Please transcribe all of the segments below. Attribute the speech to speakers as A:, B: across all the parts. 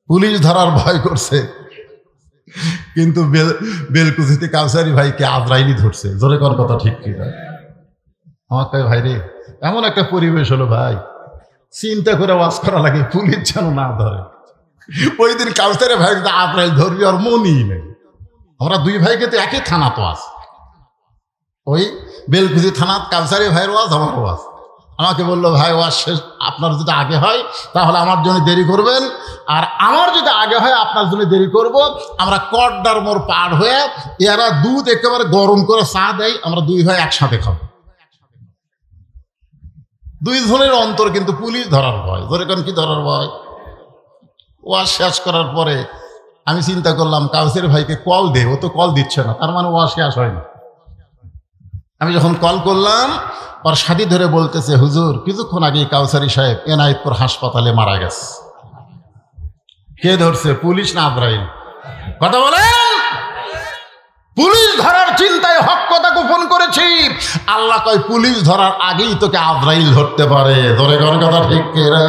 A: Police ধরার ভয় করছে, কিন্তু বেলকুচিতে কাউসারি ভাইকে আজরাইলি ধরছে। জোরে কর কথা ঠিক কিনা? আমার তাই ভাই রে, এমন একটা পরিবেশ হলো ভাই, চিন্তা করে ওয়াজ করা লাগে, পুলিশ যেন না ধরে। ওই দিন কাউসারি ভাই আজরাইল ধরবি আর মনই নেই। আমরা দুই ভাইকে তো একই থানা তো আস, ওই বেলকুচি থানা কাউসারি ভাইয়ের ওয়াজ, আমার ওয়াজ। আমাকে বললো ভাই ওয়াজ শেষ, আপনার যদি আগে হয় তাহলে আমার জন্য দেরি করবেন, আর আমার যদি আগে হয় আপনার জন্য দেরি করব। আমরা কড্ডার মোড় পার হয়ে এরা দুধ একেবারে গরম করে চা দেয়, আমরা দুই ভাই একসাথে খাবো। দুই ধরনের অন্তর, কিন্তু পুলিশ ধরার ভয়। ধরে কেন কি ধরার ভয়? ওয়াজ শেষ করার পরে আমি চিন্তা করলাম কাউসারি ভাইকে কল দে, ও তো কল দিচ্ছে না, তার মানে ওয়াজ শেষ হয়নি। আমি যখন কল করলাম, ওর সাথী ধরে বলতেছে হুজুর কিছুক্ষণ আগে কাউসারি সাহেব এনায়েতপুর হাসপাতালে মারা গেছে। কে ধরছে, পুলিশ না আজরাইল? কথা বলেন। পুলিশ ধরার চিন্তায় হক কথা গোপন করেছি। আল্লাহ কয় পুলিশ ধরার আগেই তোকে আজরাইল ধরতে পারে। ধরে কোন কথা ঠিক কিনা?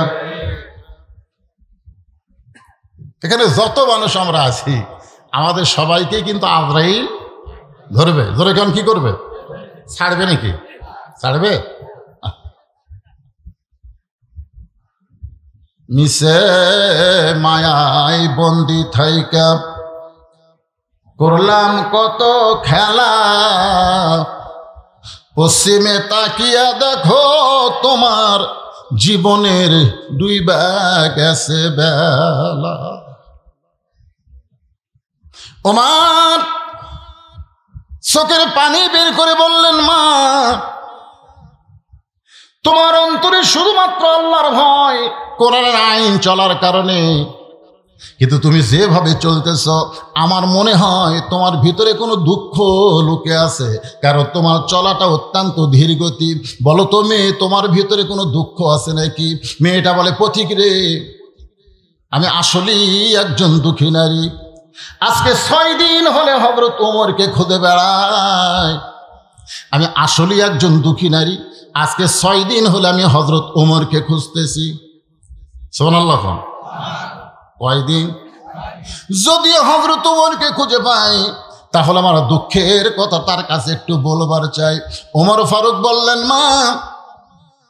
A: এখানে যত মানুষ আমরা আছি আমাদের সবাইকে কিন্তু আজরাইল ধরবে। ধরে কেন কি করবে? ছাড়বে নাকি? ছাড়বে? মিশে মায়াই বন্দি থাইকা করলাম কত খেলা, পশ্চিমে তাকিয়া দেখো তোমার জীবনের ডুইবা গেছে বেলা। ওমার চোখের পানি বের করে বললেন মা, তোমার অন্তরে শুধুমাত্র আল্লাহর ভয়, কোরআনের আইন চলার কারণে, কিন্তু তুমি যেভাবে চলতেছ আমার মনে হয় তোমার ভিতরে কোনো দুঃখ লুকে আছে, কারণ তোমার চলাটা অত্যন্ত ধীর গতি। বলো তো মেয়ে, তোমার ভিতরে কোনো দুঃখ আছে নাকি? মেয়েটা বলে পথিক রে, আমি আসলেই একজন দুঃখী নারী। আজকে 6 দিন হলে হযরত ওমরকে খুঁজে বেড়াই। আমি আসলেই একজন দুঃখী নারী, আজকে 6 দিন হলে আমি হযরত ওমরকে খুঁজতেছি। সুবহানাল্লাহ। কয়দিন? যদি হযরত ওমরকে খুঁজে পাই তাহলে আমার দুঃখের কথা তার কাছে একটু বলবার চাই। ওমর ফারুক বললেন মা,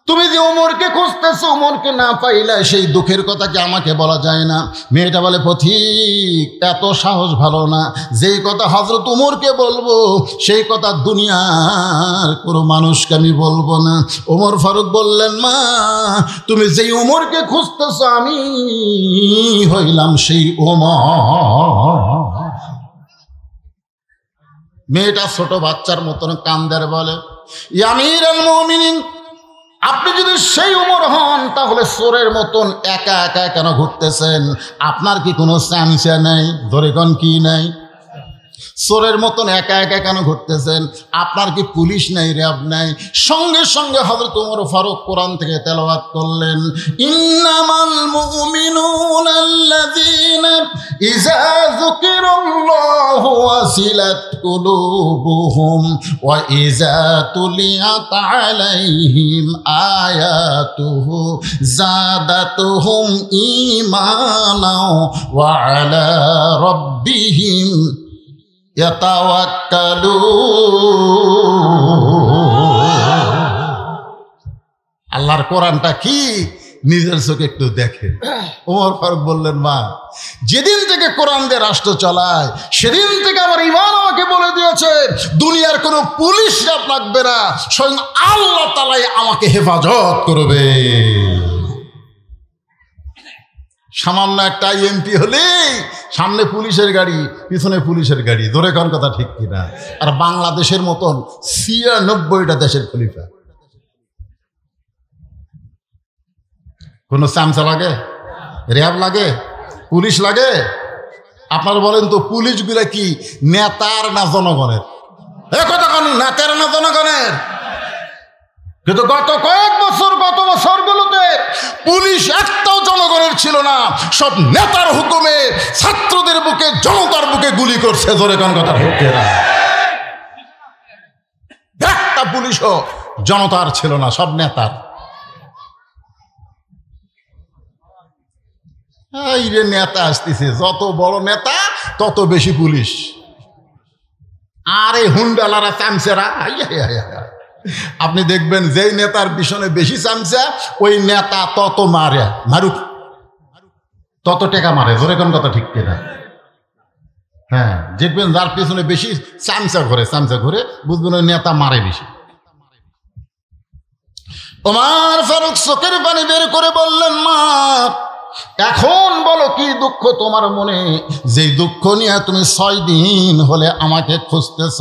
A: তুমি যে ওমরকে খুঁজতেছো, ওমরকে না পাইলে সেই দুঃখের কথা কি আমাকে বলা যায় না? মেয়েটা বলে পথিক, এত সাহস ভালো না, যেই কথা হযরত ওমরকে বলবো সেই কথা দুনিয়ার কোনো মানুষকে আমি বলবো না। ওমর ফারুক বললেন মা, তুমি যেই ওমরকে খুঁজতেছো আমি হইলাম সেই ওমর। মেয়েটা ছোট বাচ্চার মতন কান্দের বলে, ইয়া আমিরুল মুমিনিন, আপনি যদি সেই ওমর হন তাহলে চোরের মতন একা একা কেন ঘুরতেছেন? আপনার কি কোনো চামচা নেই? ধরে কোন কি নাই? চোরের মতন একা একা কেন ঘুরতেছেন? আপনার কি পুলিশ নাই, র্যাব নাই? সঙ্গে সঙ্গে হযরত ওমর ফারুক কোরআন থেকে তেলাওয়াত করলেন, ইন্নামাল মুমিনুনা আল্লাযীনা ইযা যুকিরাল্লাহু ওয়াসিলাত কুলুবুহুম ওয়া ইযা তুলিয়াত আলাইহিম আয়াতুহু যাদাতুহুম ঈমানা ওয়া আলা রাব্বিহিম আল্লাহর কোরআনটা কি নিজের চোখে একটু দেখে। ওমর ফারুক বললেন মা, যেদিন থেকে কোরআন দিয়ে রাষ্ট্র চালায় সেদিন থেকে আমার ঈমান আমাকে বলে দিয়েছে দুনিয়ার কোনো পুলিশ লাগবে না, স্বয়ং আল্লাহ তাআলাই আমাকে হেফাজত করবে। সামান্য একটা এমপি হলে সামনে পুলিশের গাড়ি, পিছনে পুলিশের গাড়ি। ধরে কোন কথা ঠিক কিনা? আর বাংলাদেশের মতন ৯৬টা দেশের খলিফা, কোনো চামচা লাগে, র্যাব লাগে, পুলিশ লাগে? আপনারা বলেন তো, পুলিশগুলা কি নেতার না জনগণের? এ কথা কোন নেতার না জনগণের? কিন্তু গত বছরগুলোতে পুলিশ একটাও জনগণের ছিল না, সব নেতার হুকুমে ছাত্রদের বুকে, জনতার বুকে গুলি করছে। ধরে কোন কথা হচ্ছে না? একটা পুলিশও জনতার ছিল না, সব নেতার। এই রে নেতা আসতেছে, যত বড় নেতা তত বেশি পুলিশ। আর এই হুন্ডালারা চামচেরা, আপনি দেখবেন যেই নেতার পিছনে বেশি চামচা ওই নেতা তত মারুক তত টাকা মারে। জোরে কোন কথা ঠিক কিনা? হ্যাঁ, দেখবেন যার পিছনে বেশি চামচা ঘুরে বুঝবেন ওই নেতা মারে বেশি। ওমর ফারুক চোখের পানি বের করে বললেন, মা এখন বলো কি দুঃখ তোমার মনে, যেই দুঃখ নিয়ে তুমি 6 দিন হলে আমাকে খুঁজতেছ।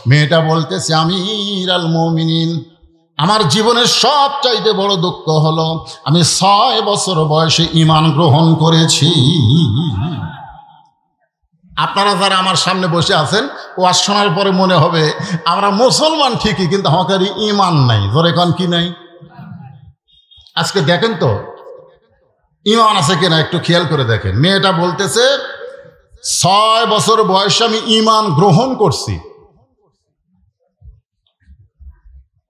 A: মেয়েটা বলতেছে, আমিরুল মুমিনিন, আমার জীবনের সবচাইতে বড় দুঃখ হলো আমি 6 বছর বয়সে ঈমান গ্রহণ করেছি। আপনারা যারা আমার সামনে বসে আছেন, ওয়াজ শোনার পরে মনে হবে আমরা মুসলমান ঠিকই, কিন্তু আমাদের ঈমান নাই। জোরে কোন কি নাই? আজকে দেখেন তো ঈমান আছে কিনা, একটু খেয়াল করে দেখেন। মেয়েটা বলতেছে 6 বছর বয়সে আমি ঈমান গ্রহণ করছি।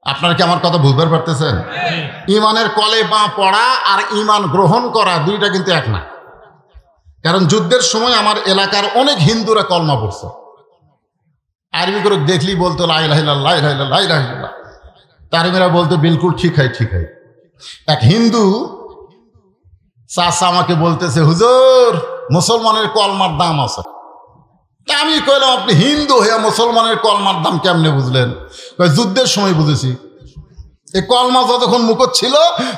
A: আপনারা কি আমার কথা বুঝতে পারতেছেন? ঈমানের কলেমা পড়া আর ঈমান গ্রহণ করা দুইটা কিন্তু এক না। কারণ যুদ্ধের সময় আমার এলাকার অনেক হিন্দুরা কলমা পড়ছে, আরবি করে দেখলি বলতো লা ইলাহা ইল্লাল্লাহ, লা ইলাহা ইল্লাল্লাহ, লা ইলাহা ইল্লাল্লাহ। তারমিরা বলতো বিলকুল ঠিক হয়। এক হিন্দু চাচা আমাকে বলতেছে, হুজুর মুসলমানের কলমার দাম আছে। আমি কইলাম, আপনি হিন্দু হইয়া মুসলমানের কলমার দাম কেমনে বুঝলেন? যুদ্ধের সময় বুঝেছি। এই কলমা যতক্ষণ মুখত ছিল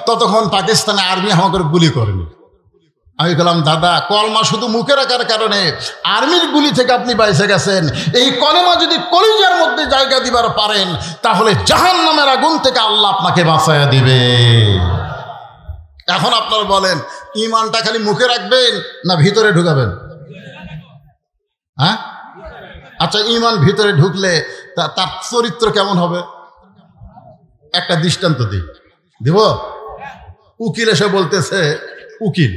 A: ততক্ষণ পাকিস্তানে আর্মি আমাকে গুলি করেনি। আমি বললাম, দাদা কলমা শুধু মুখে রাখার কারণে আর্মির গুলি থেকে আপনি বাইসে গেছেন। এই কলমা যদি কলিজার মধ্যে জায়গা দিবার পারেন তাহলে জাহান্নামের আগুন থেকে আল্লাহ আপনাকে বাঁচাইয়া দিবে। এখন আপনারা বলেন, ঈমানটা খালি মুখে রাখবেন না ভিতরে ঢুকাবেন? হ্যাঁ, আচ্ছা, ঈমান ভিতরে ঢুকলে তার চরিত্র কেমন হবে? একটা দৃষ্টান্ত দিব। উকিল এসে বলতেছে, উকিল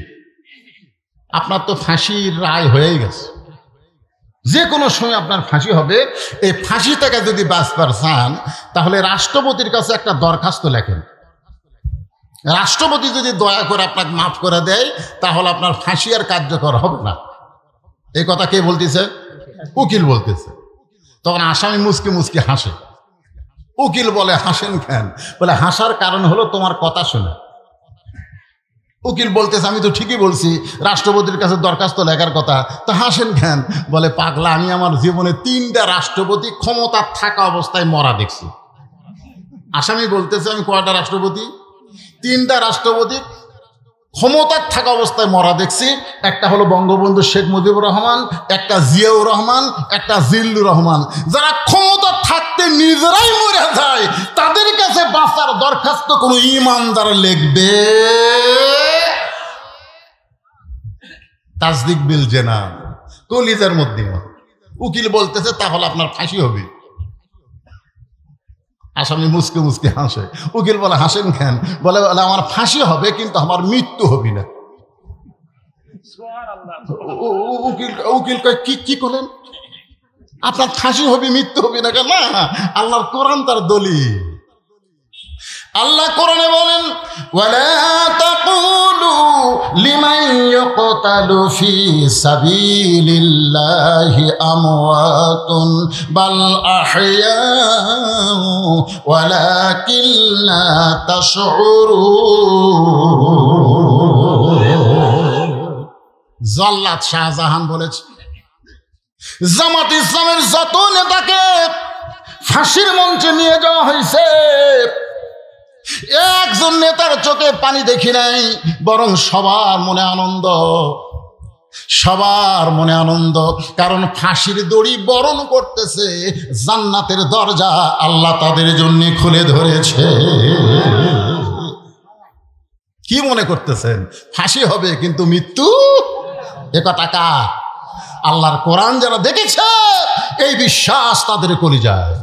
A: আপনার তো ফাঁসির রায় হয়েই গেছে, যে কোনো সময় আপনার ফাঁসি হবে। এই ফাঁসি থেকে যদি বাঁচবার চান তাহলে রাষ্ট্রপতির কাছে একটা দরখাস্ত লেখেন। রাষ্ট্রপতি যদি দয়া করে আপনাকে মাফ করে দেয় তাহলে আপনার ফাঁসি আর কার্যকর হবে না। এই কথা কে বলতেছে? উকিল বলতেছে। তখন আসামি মুচকি হাসে। উকিল বলে, হাসেন কেন? বলে, হাসার কারণ হলো তোমার কথা শুনে। উকিল বলতেছে, আমি তো ঠিকই বলছি, রাষ্ট্রপতির কাছে দরখাস্ত লেখার কথা, তো হাসেন কেন? বলে, পাগলা, আমি আমার জীবনে 3টা রাষ্ট্রপতি ক্ষমতা থাকা অবস্থায় মরা দেখছি। আসামি বলতেছে, আমি কয়টা রাষ্ট্রপতি? 3টা রাষ্ট্রপতি ক্ষমতার থাকা অবস্থায় মরা দেখছি। একটা হলো বঙ্গবন্ধু শেখ মুজিবুর রহমান, একটা জিয়াউর রহমান, একটা জিল্লুর রহমান। যারা ক্ষমতা থাকতে নিজেরাই মরে যায় তাদের কাছে বাঁচার দরখাস্ত কোনো ঈমানদার লিখবে? তাসদিক বিল জানান, কলিজার মধ্যে। উকিল বলতেছে, তাহলে আপনার ফাঁসি হবে। আসামি মুচকে হাসে। উকিল বলে, হাসেন কেন? বলে, আমার ফাঁসি হবে কিন্তু আমার মৃত্যু হবে না। উকিল কয়, কি করলেন? আপনার ফাঁসি হবে, মৃত্যু হবে না কেন? না, আল্লাহর কোরআন তার দলিল। আল্লাহ কোরআনে বলেন, ওয়ালা তাকুলু লিমান ইয়াকতালু ফি সাবিলিল্লাহি আমওয়াতুন বাল আহইয়াউ ওয়ালাকিন লা তাশউরুন। জাল্লাদ শাহজাহান বলেছে, জামাত ইসলামের যত নেতাকে ফাঁসির মঞ্চে নিয়ে যাওয়া হয়েছে, একজন নেতার চোখে পানি দেখি নাই, বরং সবার মনে আনন্দ। কারণ ফাঁসির দড়ি বরণ করতেছে, জান্নাতের দরজা আল্লাহ তাদের জন্য খুলে ধরেছে। কি মনে করতেছেন? ফাঁসি হবে কিন্তু মৃত্যু? এ কথা কার? আল্লাহর কোরআন যারা দেখেছে এই বিশ্বাস তাদের কলিজায়।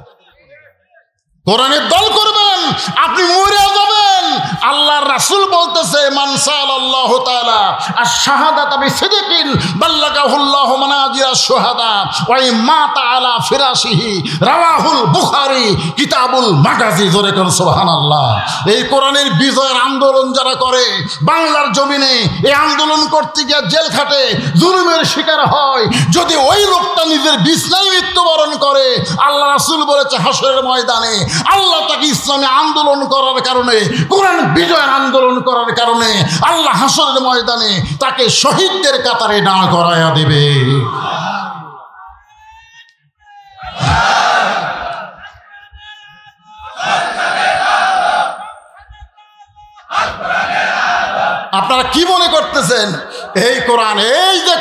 A: কোরআনের দল করবেন, আপনি মরে যাবেন। আল্লাহর রাসূল বলতেছে, মান সাল্লাল্লাহু তাআলা আশ-শাহাদাতা বিসিদকিন বাল্লাগাহুল্লাহু মানাজিরাশ শুহাদা ওয়া ইমাতা আলা ফিরাশিহি, রাওয়াহুল বুখারী কিতাবুল মাগাজি। জোরে কোন সুবহানাল্লাহ। এই কোরআনের বিজয়ের আন্দোলন যারা করে বাংলার জমিনে, এই আন্দোলন করতে গিয়ে জেল খাটে, জুলুমের শিকার হয়, যদি ওই লোকটা নিজের বিছনায় মৃত্যুবরণ করে, আল্লাহ রাসূল বলেছে হাসরের ময়দানে আল্লাহ তাকে ইসলামে আন্দোলন করার কারণে, কোরআন বিজয়ের আন্দোলন করার কারণে আল্লাহ হাসরের ময়দানে তাকে শহীদদের কাতারে দাঁড় করায়া দেবে। আপনারা কি মনে করতেছেন এই কোরআন, এই যে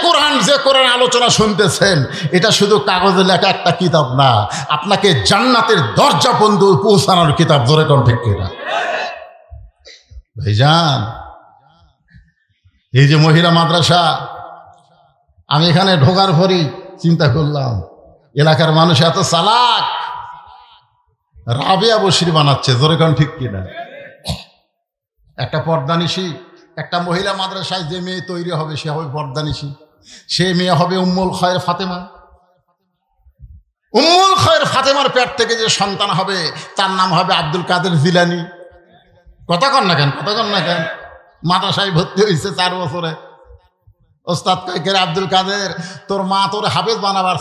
A: কোরআন আলোচনা শুনতেছেন, এটা শুধু কাগজে লেখা একটা কিতাব না, আপনাকে জান্নাতের দরজা পর্যন্ত পৌঁছানোর কিতাব। ধরে কোন ঠিক কিনা ভাইজান? এই যে মহিলা মাদ্রাসা, আমি এখানে ঢোকার পরই চিন্তা করলাম, এলাকার মানুষ এত চালাক, রাবেয়া বশির বানাচ্ছে। জোরে কোন ঠিক কিনা? একটা পর্দানিশী, একটা মহিলা মাদ্রাসায় যে মেয়ে তৈরি হবে সে হবে পর্দানিশী, সে মেয়ে হবে উম্মুল খায়ের ফাতেমা। উম্মুল খায়ের ফাতেমার পেট থেকে যে সন্তান হবে তার নাম হবে আব্দুল কাদের জিলানী। কথা কন না কেন? মাদ্রাসায় ভর্তি হয়েছে 4 বছরে, ওস্তাদ কয়েকের আব্দুল কাদের তোর মা তোর হাফেজ বানাবার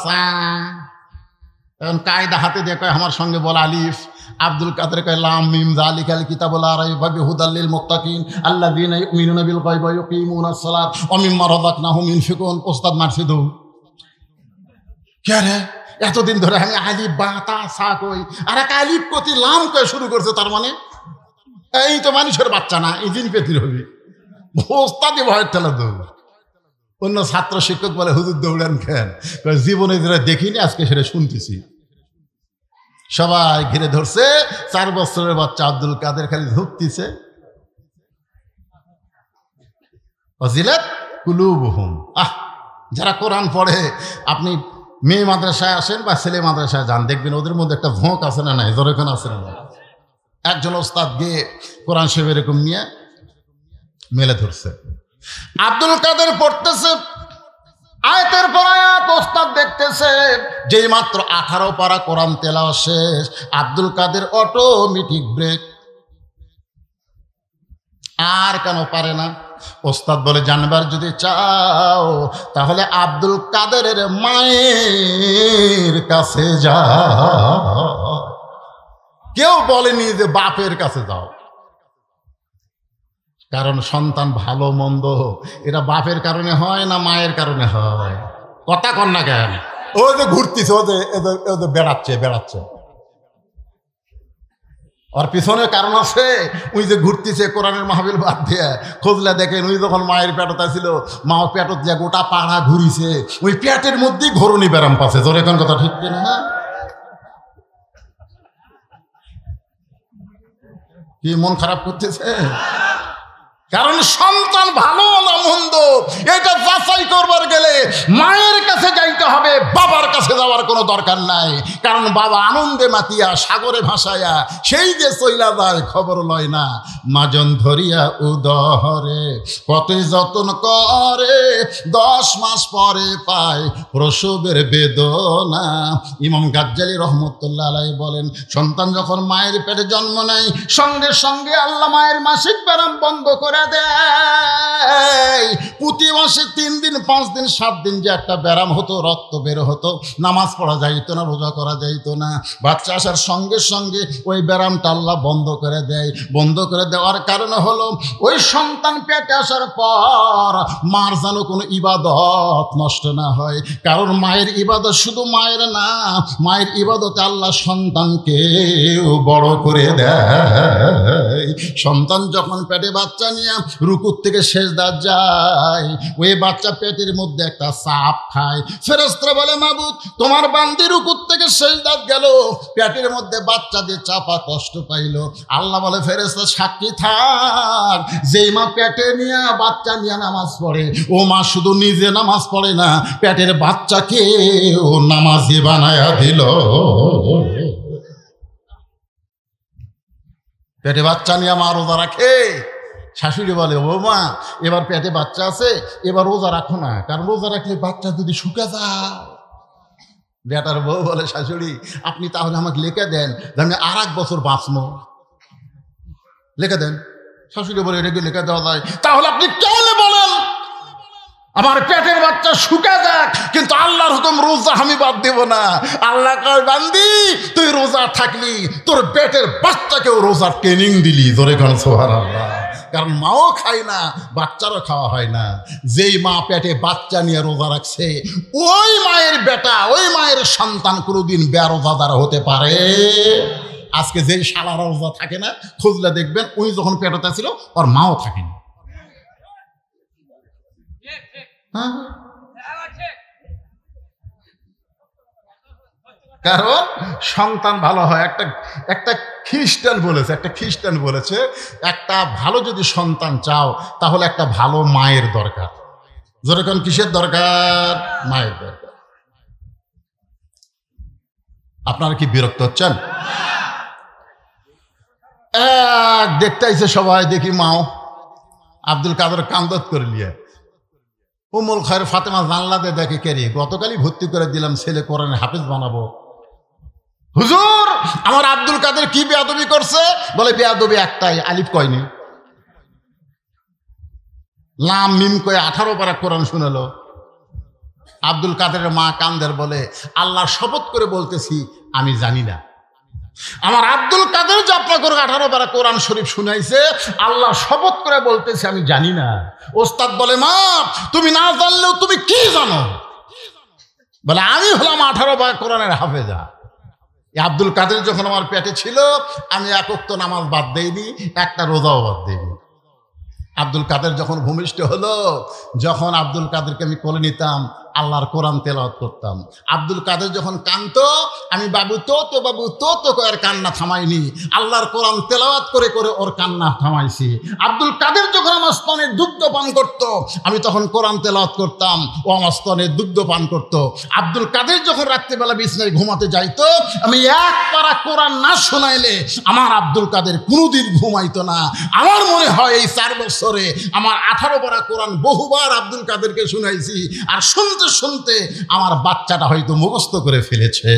A: এখন কায়দা হাতে দিয়ে কয় আমার সঙ্গে বল আলিফ। আব্দুল কাদের কয় লাম মিম যালিকাল কিতাবুল লা রাইবা ফিহি হুদাল লিল মুত্তাকিন আল্লাযীনা ইউমিনুনা বিল গায়বি ওয়া ইউকিমুনাস সালাত ওয়া মিম্মা রাযাকনাহুম ইউনফিকুন। ওস্তাদ মারছে দৌ কে রে? এতদিন ধরে আমি আলিফ বা তা সা কই, আর এক আলিফ কতি লাম কয়ে শুরু করছে, তার মানে এই তো মানুষের বাচ্চা না, এই জিন পেতির হবে। ওস্তাদই ভয়ের ঠেলা দৌ। অন্য ছাত্র শিক্ষক বলে হুজুর দৌড়ান কেন? জীবনে যেটা দেখিনি আজকে সেটা শুনতেছি। সবাই ঘিরে ধরছে, 4 বছরের বাচ্চা আব্দুল কাদের খালি ধুকতিছে। ওয়াজিলাত কুলুবুহুম। যারা কোরআন পড়ে, আপনি মেয়ে মাদ্রাসায় আসেন বা ছেলে মাদ্রাসায় যান, দেখবেন ওদের মধ্যে একটা ভোঁক আছে না নাই? জোরে কোন আছে না নাই? একজন ওস্তাদ গিয়ে কোরআন শরীফ এরকম নিয়ে মেলে ধরছে, আব্দুল কাদের পড়তেছে আয়াতের পর আয়াত, ওস্তাদ দেখতেছে। যেই মাত্র 18 পারা কোরআন তেলাওয়াত শেষ, আব্দুল কাদের অটোমেটিক ব্রেক। আর কেন পারে না? ওস্তাদ বলে জানবার যদি চাও তাহলে আব্দুল কাদেরের মায়ের কাছে যাও। কেউ বলেনি যে বাপের কাছে যাও, কারণ সন্তান ভালো মন্দ এটা বাপের কারণে হয় না মায়ের কারণে হয়? কথা কন না কেন? ও যে ঘুরতেছে, ও যে বেড়াচ্ছে, ওর পিছনে কারণ আছে। ওই যে ঘুরতেছে কোরআনের মাহফিল বাদ দিয়ে, খোঁজলে দেখেন ওই যখন মায়ের পেটতা ছিল, মা পেটত যে গোটা পাড়া ঘুরিছে, ওই পেটের মধ্যেই ঘরণী ব্যারাম পাচ্ছে। জোরে কোন কথা ঠিক কিনা? কি মন খারাপ করতেছে? কারণ সন্তান ভালো না মন্দ এটা যাচাই করবার গেলে মায়ের কাছে যাইতে হবে, বাবার কাছে যাওয়ার কোনো দরকার নাই। কারণ বাবা আনন্দে মাতিয়া সাগরে ভাসাইয়া সেই যে চইলা যায় খবর লয় না। মাজন ধরিয়া উদরে কতই যতন করে, 10 মাস পরে পায় প্রসবের বেদনা। ইমাম গাজ্জালী রহমতুল্লাহ আলাইহি বলেন, সন্তান যখন মায়ের পেটে জন্ম নেয় সঙ্গে সঙ্গে আল্লাহ মায়ের মাসিক ব্যারাম বন্ধ করে দেয়। প্রতি মাসে 3 দিন 5 দিন 7 দিন যে একটা ব্যারাম হতো, রক্ত বের হতো, নামাজ পড়া যাইতো না, রোজা করা যাইতো না, বাচ্চা আসার সঙ্গে সঙ্গে ওই ব্যারামটা আল্লাহ বন্ধ করে দেয়। বন্ধ করে দেওয়ার কারণে হলো ওই সন্তান পেটে আসার পর মার যেন কোনো ইবাদত নষ্ট না হয়। কারণ মায়ের ইবাদত শুধু মায়ের না, মায়ের ইবাদতে আল্লাহ সন্তানকেও বড় করে দেয়। সন্তান যখন পেটে বাচ্চা নিয়ে রুকুর থেকে সেজদা যায়, ওই বাচ্চা পেটের মধ্যে একটা চাপ খায়। ফেরেশতারা বলে, মাবুদ তোমার বান্দি রুকুর থেকে সেজদাত গেল, পেটের মধ্যে বাচ্চা দিয়ে চাপা কষ্ট পাইল। আল্লাহ বলে, ফেরেশতা সাক্ষী থাক, যেই মা পেটে নিয়ে বাচ্চা নিয়ে নামাজ পড়ে, ও মা শুধু নিজে নামাজ পড়ে না, পেটের বাচ্চাকে ও নামাজি বানায়া দিল। পেটে বাচ্চা নিয়ে মা রোজা রাখে, শাশুড়ি বলে ও মা এবার পেটে বাচ্চা আছে, এবার রোজা রাখো না, কারণ রোজা রাখলে বাচ্চা যদি শুকে যায়। বেটার বউ বলে শাশুড়ি আপনি তাহলে আমাকে লিখে দেন যে আমি আর 1 বছর বাঁচবো, লিখে দেন। শাশুড়ি বলে এটা কি লিখে দেওয়া যায়? তাহলে আপনি কেমনে বলেন আমার পেটের বাচ্চা শুকে যাক, কিন্তু আল্লাহর হুকুম রোজা আমি বাদ দেব না। আল্লাহ কয় বান্দি তুই রোজা থাকলি, তোর পেটের বাচ্চাকেও রোজার ট্রেনিং দিলি। জোরে কারণ সুবহানাল্লাহ। কারণ মাও খায় না, বাচ্চারও খাওয়া হয় না। যেই মা পেটে বাচ্চা নিয়ে রোজা রাখছে ওই মায়ের বেটা, ওই মায়ের সন্তান কোনোদিন বেরোজাদার হতে পারে? আজকে যেই শালারা রোজা থাকে না, খুঁজলে দেখবেন ওই যখন পেটে ছিল ওর মাও থাকেনি। কারণ সন্তান ভালো হয়। একটা খ্রিস্টান বলেছে একটা ভালো যদি সন্তান চাও তাহলে একটা ভালো মায়ের দরকার। যেরকম কিসের দরকার? মায়ের দরকার। আপনারা কি বিরক্ত হচ্ছেন? দেখতে আইছে সবাই, দেখি মাও আব্দুল কাদের কান্দত করে নিয়ে উম্মুল খায়ের ফাতেমা জানলাতে দেখে কেরি গতকালই ভর্তি করে দিলাম, ছেলে কোরআনে হাফেজ বানাবো। হুজুর আমার আব্দুল কাদের কি বেয়াদবি করছে? বলে বেয়াদবি একটাই, আলিফ কয়নি, লাম মিম কয়ে 18 পারা কোরআন শুনালো। আব্দুল কাদেরের মা কান্দের বলে আল্লাহর শপথ করে বলতেছি আমি জানি না। আমার আব্দুল কাদের যে আপনাকে 18 পারা কোরআন শরীফ শুনাইছে, আল্লাহ শপথ করে বলতেছে আমি জানি না। ওস্তাদ বলে মা তুমি না জানলেও তুমি কি জানো? বলে আমি হলাম 18 পারা কোরআনের হাফেজা। আব্দুল কাদের যখন আমার পেটে ছিল আমি 1 ওয়াক্ত নামাজ বাদ দেইনি, একটা রোজাও বাদ দেইনি। আব্দুল কাদের যখন ভূমিষ্ঠ হলো, যখন আব্দুল কাদেরকে আমি কোলে নিতাম আল্লাহর কোরআন তেলাওয়াত করতাম। আব্দুল কাদের যখন কাঁদতো আমি বাবু তো এর কান্না থামাইনি, আল্লাহর কোরআন তেলাওয়াত করে করে ওর কান্না থামাইছি। আব্দুল কাদের যখন আমার স্তনের দুগ্ধ পান করত আমি তখন কোরআন তেলাওয়াত করতাম, ও আমার স্তনের দুগ্ধ পান করত। আব্দুল কাদের যখন রাত্রিবেলা বিছানায় ঘুমাতে যাইতো আমি 1 পারা কোরআন না শোনাইলে আমার আব্দুল কাদের কোনোদিন ঘুমাইতো না। আমার মনে হয় এই 4 বছরে আমার 18 পারা কোরআন বহুবার আব্দুল কাদেরকে শুনাইছি, আর শুনতে শুনতে আমার বাচ্চাটা হয়তো মুখস্থ করে ফেলেছে।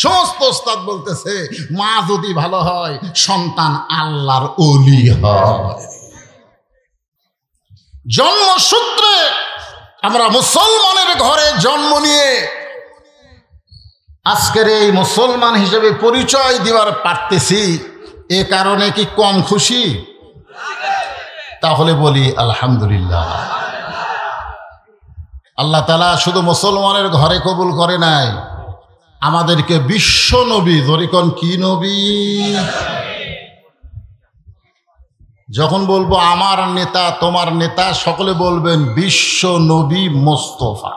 A: সমস্ত ওস্তাদ বলতেছে মা যদি ভালো হয় সন্তান আল্লাহর ওলি হয়। জন্মসূত্রে আমরা মুসলমানের ঘরে জন্ম নিয়ে আজকের এই মুসলমান হিসেবে পরিচয় দেওয়ার পারতেছি, এ কারণে কি কম খুশি? তাহলে বলি আলহামদুলিল্লাহ। আল্লাহ তাআলা শুধু মুসলমানের ঘরে কবুল করে নাই, আমাদেরকে বিশ্ব নবী, ধরিকন কি নবী? যখন বলবো আমার নেতা তোমার নেতা, সকলে বলবেন বিশ্ব নবী মোস্তফা।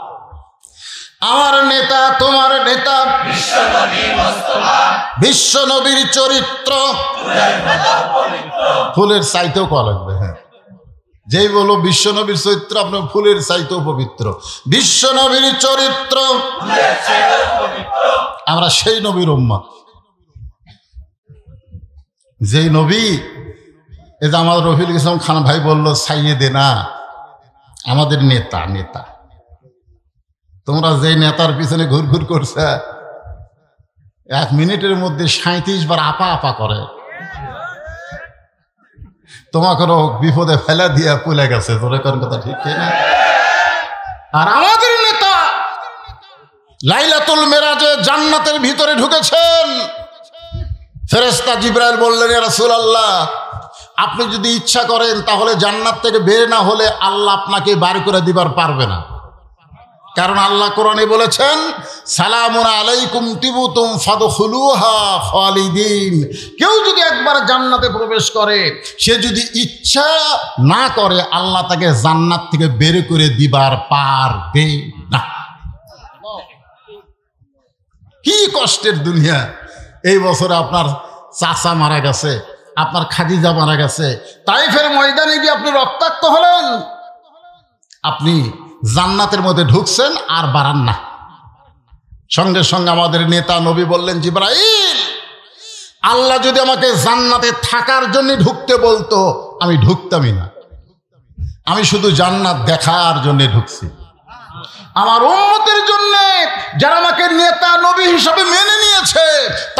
A: আমার নেতা তোমার নেতা বিশ্ব নবীর চরিত্র ফুলের চাইতেও কয়া লাগবে। হ্যাঁ, যেই বলো বিশ্ব নবীর চরিত্র আপনার ফুলের চাইতেও পবিত্র। বিশ্ব নবীর চরিত্র, আমরা সেই নবীর উম্মত। যেই নবী, এই যে আমার রফিকুল ইসলাম খান ভাই বললো সাইয়েদে না, আমাদের নেতা। নেতা তোমরা যেই নেতার পিছনে ঘুরঘুর করছে 1 মিনিটের মধ্যে 37 বার আপা আপা করে, তোমাকেও বিপদে ফেলা দিয়া পলে গেছে। তোরে কোন কথা ঠিক না? আর আমাদের নেতা লাইলাতুল মেরাজে জান্নাতের ভিতরে ঢুকেছেন। ফেরেশতা জিবরাইল বললেন ইয়া রাসূলুল্লাহ আপনি যদি ইচ্ছা করেন তাহলে জান্নাত থেকে বের না হলে আল্লাহ আপনাকে বার করে দিবার পারবে না। কারণ আল্লাহ কোরআনে বলেছেন সালামুন আলাইকুম তিবতুম ফাদখুলুহা খালিদিন। কেউ যদি একবার জান্নাতে প্রবেশ করে, সে যদি ইচ্ছা না করে আল্লাহ তাকে জান্নাত থেকে বের করে দিবার পারবে না। কি কষ্টের দুনিয়া! এই বছরে আপনার চাচা মারা গেছে, আপনার খাদিজা মারা গেছে, তাইফের ময়দানে গিয়ে আপনি রক্তাক্ত হলেন, আপনি জান্নাতের মধ্যে ঢুকছেন আর বাড়ান না। সঙ্গে সঙ্গে আমাদের নেতা নবী বললেন জিবরাইল আল্লাহ যদি আমাকে জান্নাতে থাকার জন্য ঢুকতে বলতো আমি ঢুকতামই না। আমি শুধু জান্নাত দেখার জন্য ঢুকছি। আমার উম্মতের জন্য, যারা আমাকে নেতা নবী হিসাবে মেনে নিয়েছে,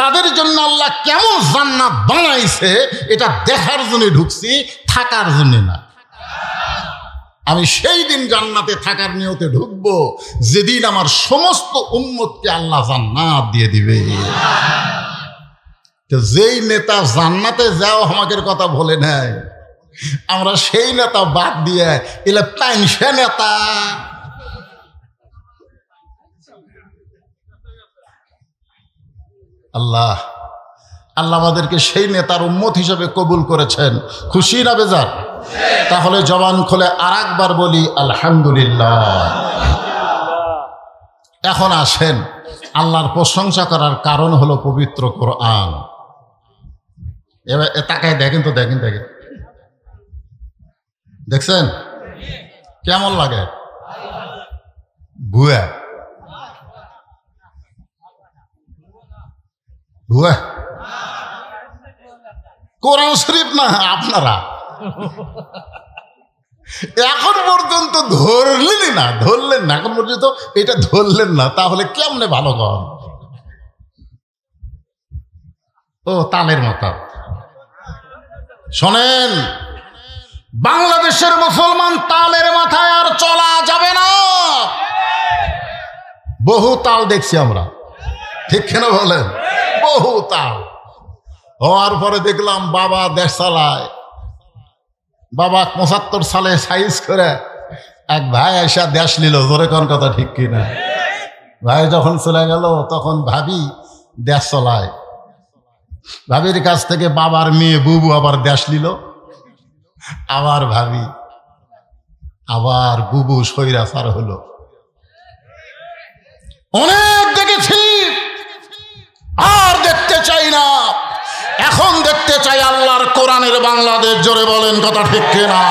A: তাদের জন্য আল্লাহ কেমন জান্নাত বানাইছে এটা দেখার জন্য ঢুকছি, থাকার জন্য না। আমি সেই দিন জান্নাতে থাকার নিয়তে ঢুকবো যেদিন আমার সমস্ত উম্মতকে আল্লাহ জান্নাত দিয়ে দিবে। তো যেই নেতা জান্নাতে যাও আমাকে কথা বলে নেয়, আমরা সেই নেতা বাদ দিয়ে এলে পেনশন নেতা। আল্লাহ আমাদেরকে সেই নেতার উম্মত হিসেবে কবুল করেছেন। খুশি না বেজার? তাহলে জবান খুলে আরেকবার বলি আলহামদুলিল্লাহ। এখন আসেন, আল্লাহর প্রশংসা করার কারণ হলো পবিত্র কোরআন। এবার তাকায় দেখেন তো, দেখেন দেখছেন কেমন লাগে? ভুয়া ভুয়া কোরআন শরীফ না আপনারা এখন পর্যন্ত ধরলেন না, এখন পর্যন্ত এটা ধরলেন না, তাহলে কেমনে ভালো কর? ও তালের মাথা। শোনেন, বাংলাদেশের মুসলমান তালের মাথায় আর চলা যাবে না। বহু তাল দেখছি আমরা, ঠিক কেন বলেন? বহু তাল হওয়ার পরে দেখলাম বাবা দেশ চালায়। বাবা ৭৫ সালে সাইজ করে এক ভাই এসে দেশ নিল। জোরে কোন কথা ঠিক কিনা? ভাই যখন চলে গেল তখন ভাবি দেশ চলায়। ভাবির কাছ থেকে বাবার মেয়ে বুবু আবার দেশ নিল। আবার ভাবি, আবার বুবু স্বৈরাচার হলো। অনেক দেখেছি, আর দেখতে চাই না। এখন দেখতে চাই আল্লাহর কোরআনের বাংলাদেশ। জোরে বলেন কথা ঠিক কিনা?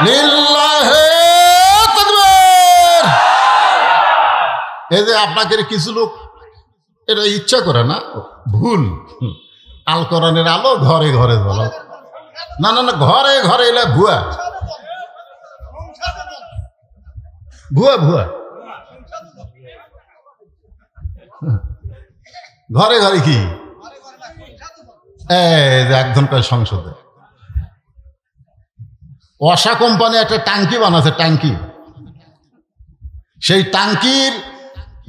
A: লিল্লাহে তাকবীর। এই যে আপনাকে কিছু লোক এটা ইচ্ছা করে না, ভুল। আল কোরআনের আলো ঘরে ঘরে বলো না, ঘরে ঘরে এলে ভুয়া ভুয়া ভুয়া। ঘরে ঘরে কি একজন কয় সংসদে ওয়াসা কোম্পানি একটা ট্যাঙ্কি বানাচ্ছে, ট্যাঙ্কি। সেই ট্যাঙ্কির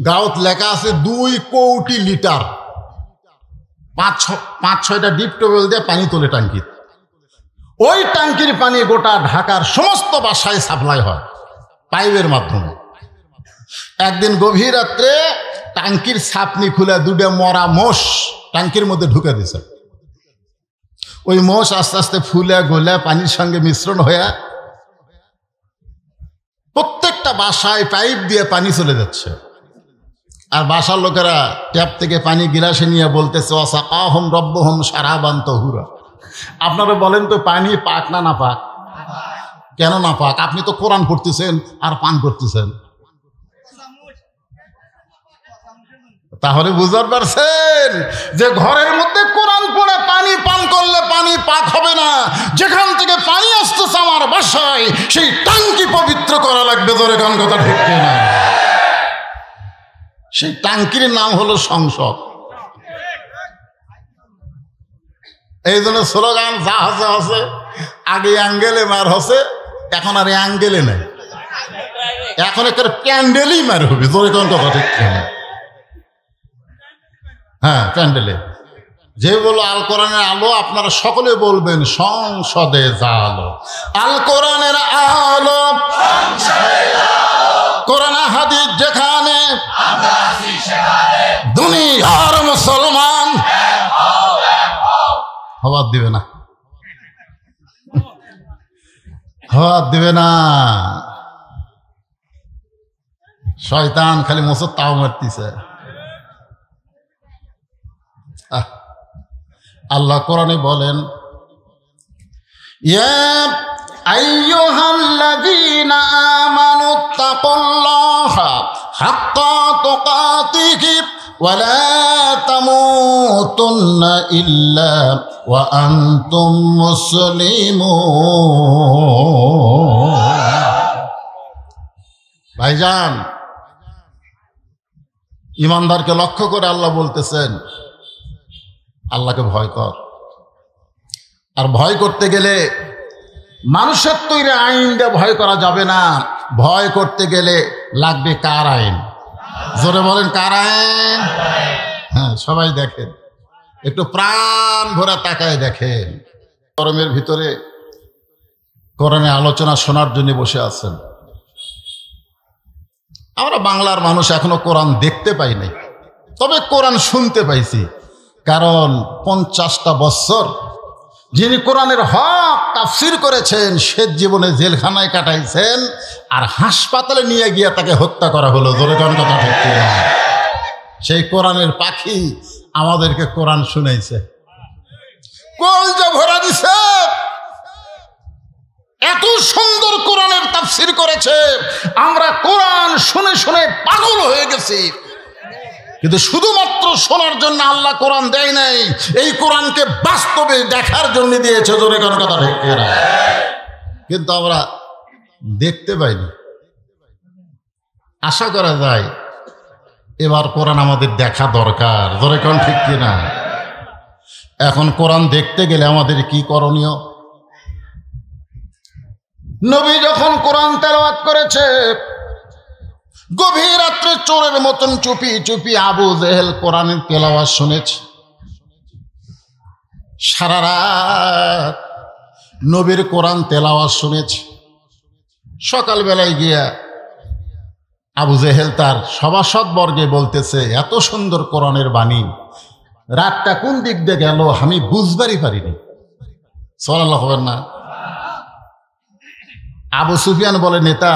A: গাঁত লেখা আছে 2 কোটি লিটার। 5-6টা ডিপ টিউবওয়েল দিয়ে পানি তোলে ট্যাঙ্কির। ওই ট্যাঙ্কির পানি গোটা ঢাকার সমস্ত বাসায় সাপ্লাই হয় পাইপের মাধ্যমে। একদিন গভীর রাত্রে ট্যাঙ্কির ছাপনি খুলে 2টা মরা মোষ ট্যাঙ্কির মধ্যে ঢুকে দিছে। ওই মোষ আস্তে আস্তে ফুলে গলে পানির সঙ্গে মিশ্রণ হয়ে প্রত্যেকটা বাসায় পাইপ দিয়ে পানি চলে যাচ্ছে। আর বাসার লোকেরা ট্যাপ থেকে পানি গিলাসে নিয়ে বলতেছে ওয়াসাকাহুম রব্বুহুম শারাবান তাহুরা। আপনারা বলেন তো পানি পাক না না পাক? কেন না পাক? আপনি তো কোরআন পড়তেছেন আর পান করতেছেন। তাহলে বুঝতে পারছেন যে ঘরের মধ্যে কোরআন পড়ে পানি পান করলে পানি পাক হবে না। যেখান থেকে পানি আসতেছে আমার বাসায়, সেই ট্যাঙ্কি পবিত্র করা লাগবে। ধরে গান কথা ঠিক না? সেই ট্যাঙ্কির নাম হলো সংসদ। এই জন্য স্লোগান যা আছে, আগে অ্যাঙ্গেলে মার হচ্ছে, এখন আর অ্যাঙ্গেলে নেই, এখন একটা প্যান্ডেলই মার হবে। ধরে গান কথা ঠিক না? হ্যাঁ, প্যান্ডেলে যে বলো আল কোরআনের আলো, আপনারা সকলে বলবেন সংসদে জালো। আল কোরআনের আলো, কোরআন হাদিস যেখানে, দুনিয়ার মুসলমান হওয়ার দিবে না, হওয়ার দিবে না। শয়তান খালি মোসর তাও মারতিছে। আল্লাহ কোরআনে বলেন ইয়া আইয়ুহাল্লাযীনা আমানুত্তাকুল্লাহা হাক্কা তুকাতিহি ওয়া লা তামুতুন্না ইল্লা ওয়া আনতুম মুসলিমুন। ভাইজান, ইমানদারকে লক্ষ্য করে আল্লাহ বলতেছেন, আল্লাহকে ভয় কর। আর ভয় করতে গেলে মানুষের তৈরি আইন দিয়ে ভয় করা যাবে না। ভয় করতে গেলে লাগবে কার আইন? জোরে বলেন, কার আইন? হ্যাঁ, সবাই দেখেন, একটু প্রাণ ভরা তাকায় দেখেন। গরমের ভিতরে কোরআনের আলোচনা শোনার জন্য বসে আছেন। আমরা বাংলার মানুষ এখনো কোরআন দেখতে পাই নাই, তবে কোরআন শুনতে পাইছি। কারণ 50টা বছর যিনি কোরআনের হক তাফসীর করেছেন, সে জীবনে জেলখানায় কাটাইছেন, আর হাসপাতালে নিয়ে গিয়ে তাকে হত্যা করা হলো। জোরে কোন কথা ঠিক কিনা? সেই কোরআনের পাখি আমাদেরকে কোরআন শুনাইছে, কলজা ভরা দিছে, এত সুন্দর কোরআনের তাফসীর করেছে। আমরা কোরআন শুনে শুনে পাগল হয়ে গেছি। কিন্তু শুধুমাত্র শোনার জন্য আল্লাহ কোরআন দেয় নাই, এই কোরআনকে বাস্তবে দেখার জন্য দিয়েছে। জোরে কোন কথা ঠিক কিনা? কিন্তু আমরা দেখতে পাইনি। আশা করা যায় এবার কোরআন আমাদের দেখা দরকার। জোরে কোন ঠিক কিনা? এখন কোরআন দেখতে গেলে আমাদের কি করণীয়? নবী যখন কোরআন তেলাওয়াত করেছে, গভীর রাত্রে চোরের মতন চুপি চুপি আবু জেহেল কোরআনের তেলাওয়াত শুনেছে। সারা রাত নবীর কোরআন তেলাওয়াত শুনেছে। সকালবেলায় গিয়া আবু জেহেল তার সভাসদ বর্গে বলতেছে, এত সুন্দর কোরআনের বাণী, রাতটা কোন দিক দিয়ে গেল আমি বুঝবারই পারিনি। সাল্লাল্লাহু আলাইহি ওয়াসাল্লাম। আবু সুফিয়ান বলে, নেতা,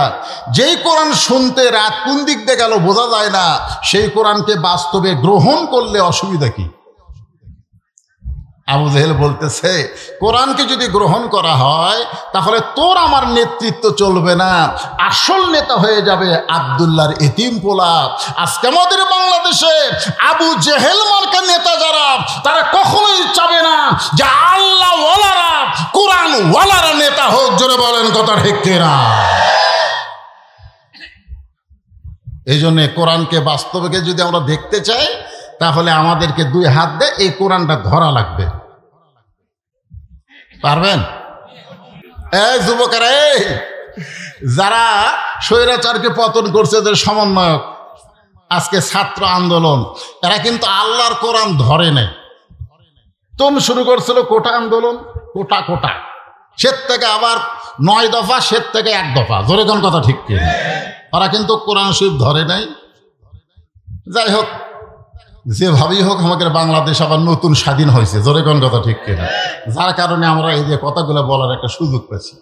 A: যেই কোরআন শুনতে রাত কোন দিক দিয়ে গেল বোঝা যায় না, সেই কোরআনকে বাস্তবে গ্রহণ করলে অসুবিধা কি? আবু জেহেল বলতেছে, কোরআনকে যদি গ্রহণ করা হয় তাহলে তোর আমার নেতৃত্ব চলবে না, আসল নেতা হয়ে যাবে আব্দুল্লাহর এতিম পোলা। আজকে আমাদের বাংলাদেশে আবু জেহেল মার্কা নেতা যারা, তারা কখনোই চাবে না যে আল্লাহ ওয়ালারা, কোরআন ওয়ালারা নেতা হোক। জোরে বলেন কথা ঠিক কিনা? এই জন্য কোরআনকে বাস্তবে যদি আমরা দেখতে চাই, তাহলে আমাদেরকে 2 হাত দিয়ে এই কোরআনটা ধরা লাগবে। পারবেন? এই যুবকেরা, এই যারা স্বৈরাচারকে পতন করছে, যে সমন্বয়ক, আজকে ছাত্র আন্দোলন, এরা কিন্তু আল্লাহর কোরআন ধরে নেই। তুমি শুরু করছিল কোটা আন্দোলন, কোটা কোটা, সে থেকে আবার 9 দফা, সে থেকে 1 দফা। জোরে কোন কথা ঠিক কি? ওরা কিন্তু কোরআন শরীফ ধরে নাই। যাই হোক, যেভাবেই হোক, আমাদের বাংলাদেশ আবার নতুন স্বাধীন হয়েছে। জোরে কোন কথা ঠিক কিনা? যার কারণে আমরা এই যে কথাগুলো বলার একটা সুযোগ পেয়েছি।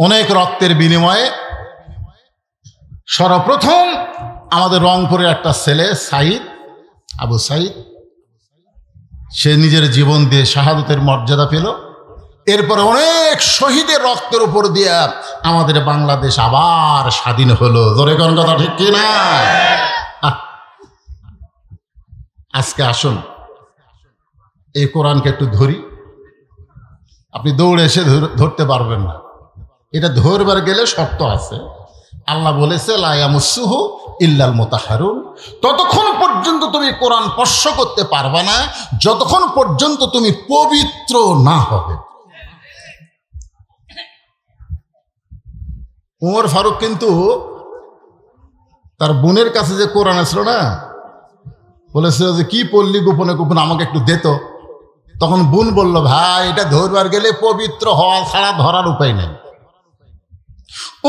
A: অনেক রক্তের বিনিময়ে সর্বপ্রথম আমাদের রংপুরের একটা ছেলে সাইদ, আবু সাইদ, সে নিজের জীবন দিয়ে শাহাদতের মর্যাদা পেল। এরপরে অনেক শহীদের রক্তের উপর দিয়ে আমাদের বাংলাদেশ আবার স্বাধীন হলো। জোরে কোন কথা ঠিক কিনা? আজকে আসুন এই কোরআনকে একটু ধরি। আপনি দৌড়ে এসে ধরতে পারবেন না, এটা ধরবার গেলে শর্ত আছে। আল্লাহ বলেছে, লা ইয়ামাসসুহু ইল্লাল মুতাহহারুন। ততক্ষণ পর্যন্ত তুমি কোরআন স্পর্শ করতে পারবে না যতক্ষণ পর্যন্ত তুমি পবিত্র না হবে। ওমর ফারুক কিন্তু তার বোনের কাছে যে কোরআন আসলো না, বলেছিল যে কি পড়লি গোপনে গোপনে, আমাকে একটু দে তো। তখন বোন বলল, ভাই, এটা ধরবার গেলে পবিত্র হওয়া ছাড়া ধরার উপায় নেই।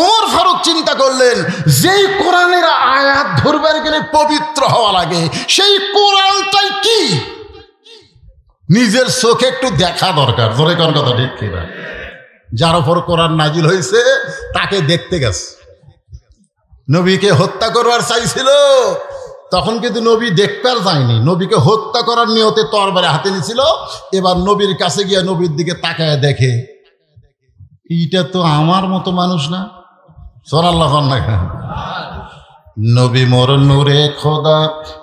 A: ওমর ফারুক চিন্তা করলেন, যেই কোরআনের আয়াত ধরবার গেলে পবিত্র হওয়া লাগে, সেই কোরআনটাই কি নিজের চোখে একটু দেখা দরকার। জোরে কোন কথা ঠিক কিনা? যার উপর কোরআন নাজিল হয়েছে তাকে দেখতে গেছে। নবীকে হত্যা করবার চাইছিল, তখন কিন্তু নবী দেখতে আর যায়নি, নবীকে হত্যা করার নিয়তে তরবারি হাতে নিছিল। এবার নবীর কাছে গিয়ে নবীর দিকে তাকায় দেখে, এইটা তো আমার মতো মানুষ না। সুবহানাল্লাহ। নবী মোর নূরে খোদা,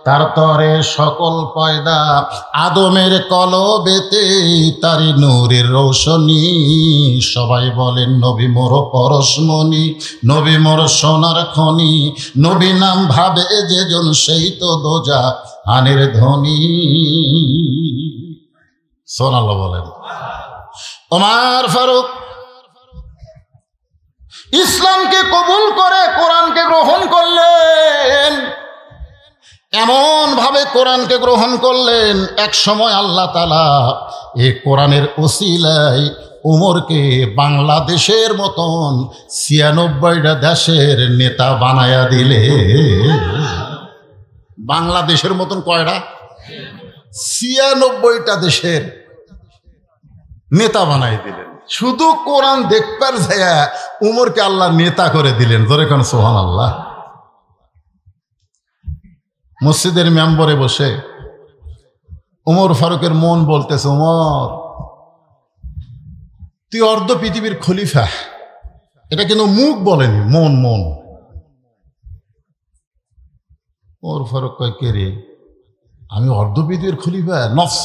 A: তার তরে সকল পয়দা, আদমের কলবেতে তারি নূরের রোশনী। সবাই বলেন নবী মোর পরশমণি, নবী মোর সোনার খনি, নবী নাম ভাবে যেজন সেই তো দোজা আনের ধনী। সুবহানাল্লাহ বলেন। ওমর ফারুক ইসলামকে কবুল করে কোরআনকে গ্রহণ করলেন, এমন ভাবে কোরআনকে গ্রহণ করলেন, এক সময় আল্লাহ তাআলা এই কোরআনের ওসিলায় উমরকে বাংলাদেশের মতন ৯৬টা দেশের নেতা বানায়া দিলে। বাংলাদেশের মতন কয়টা? ৯৬টা দেশের নেতা বানাই দিলেন। শুধু কোরআন দেখবার যায় উমরকে আল্লাহ নেতা করে দিলেন। ধরে কোন সুবহানাল্লাহ। মসজিদের মেম্বরে বসে উমর ফারুকের মন বলতেছে, উমর তুই অর্ধ পৃথিবীর খলিফা। এটা কিন্তু মুখ বলেনি, মন মন। উমর ফারুক কয়, কে রে, আমি অর্ধ পৃথিবীর খলিফা? নফস।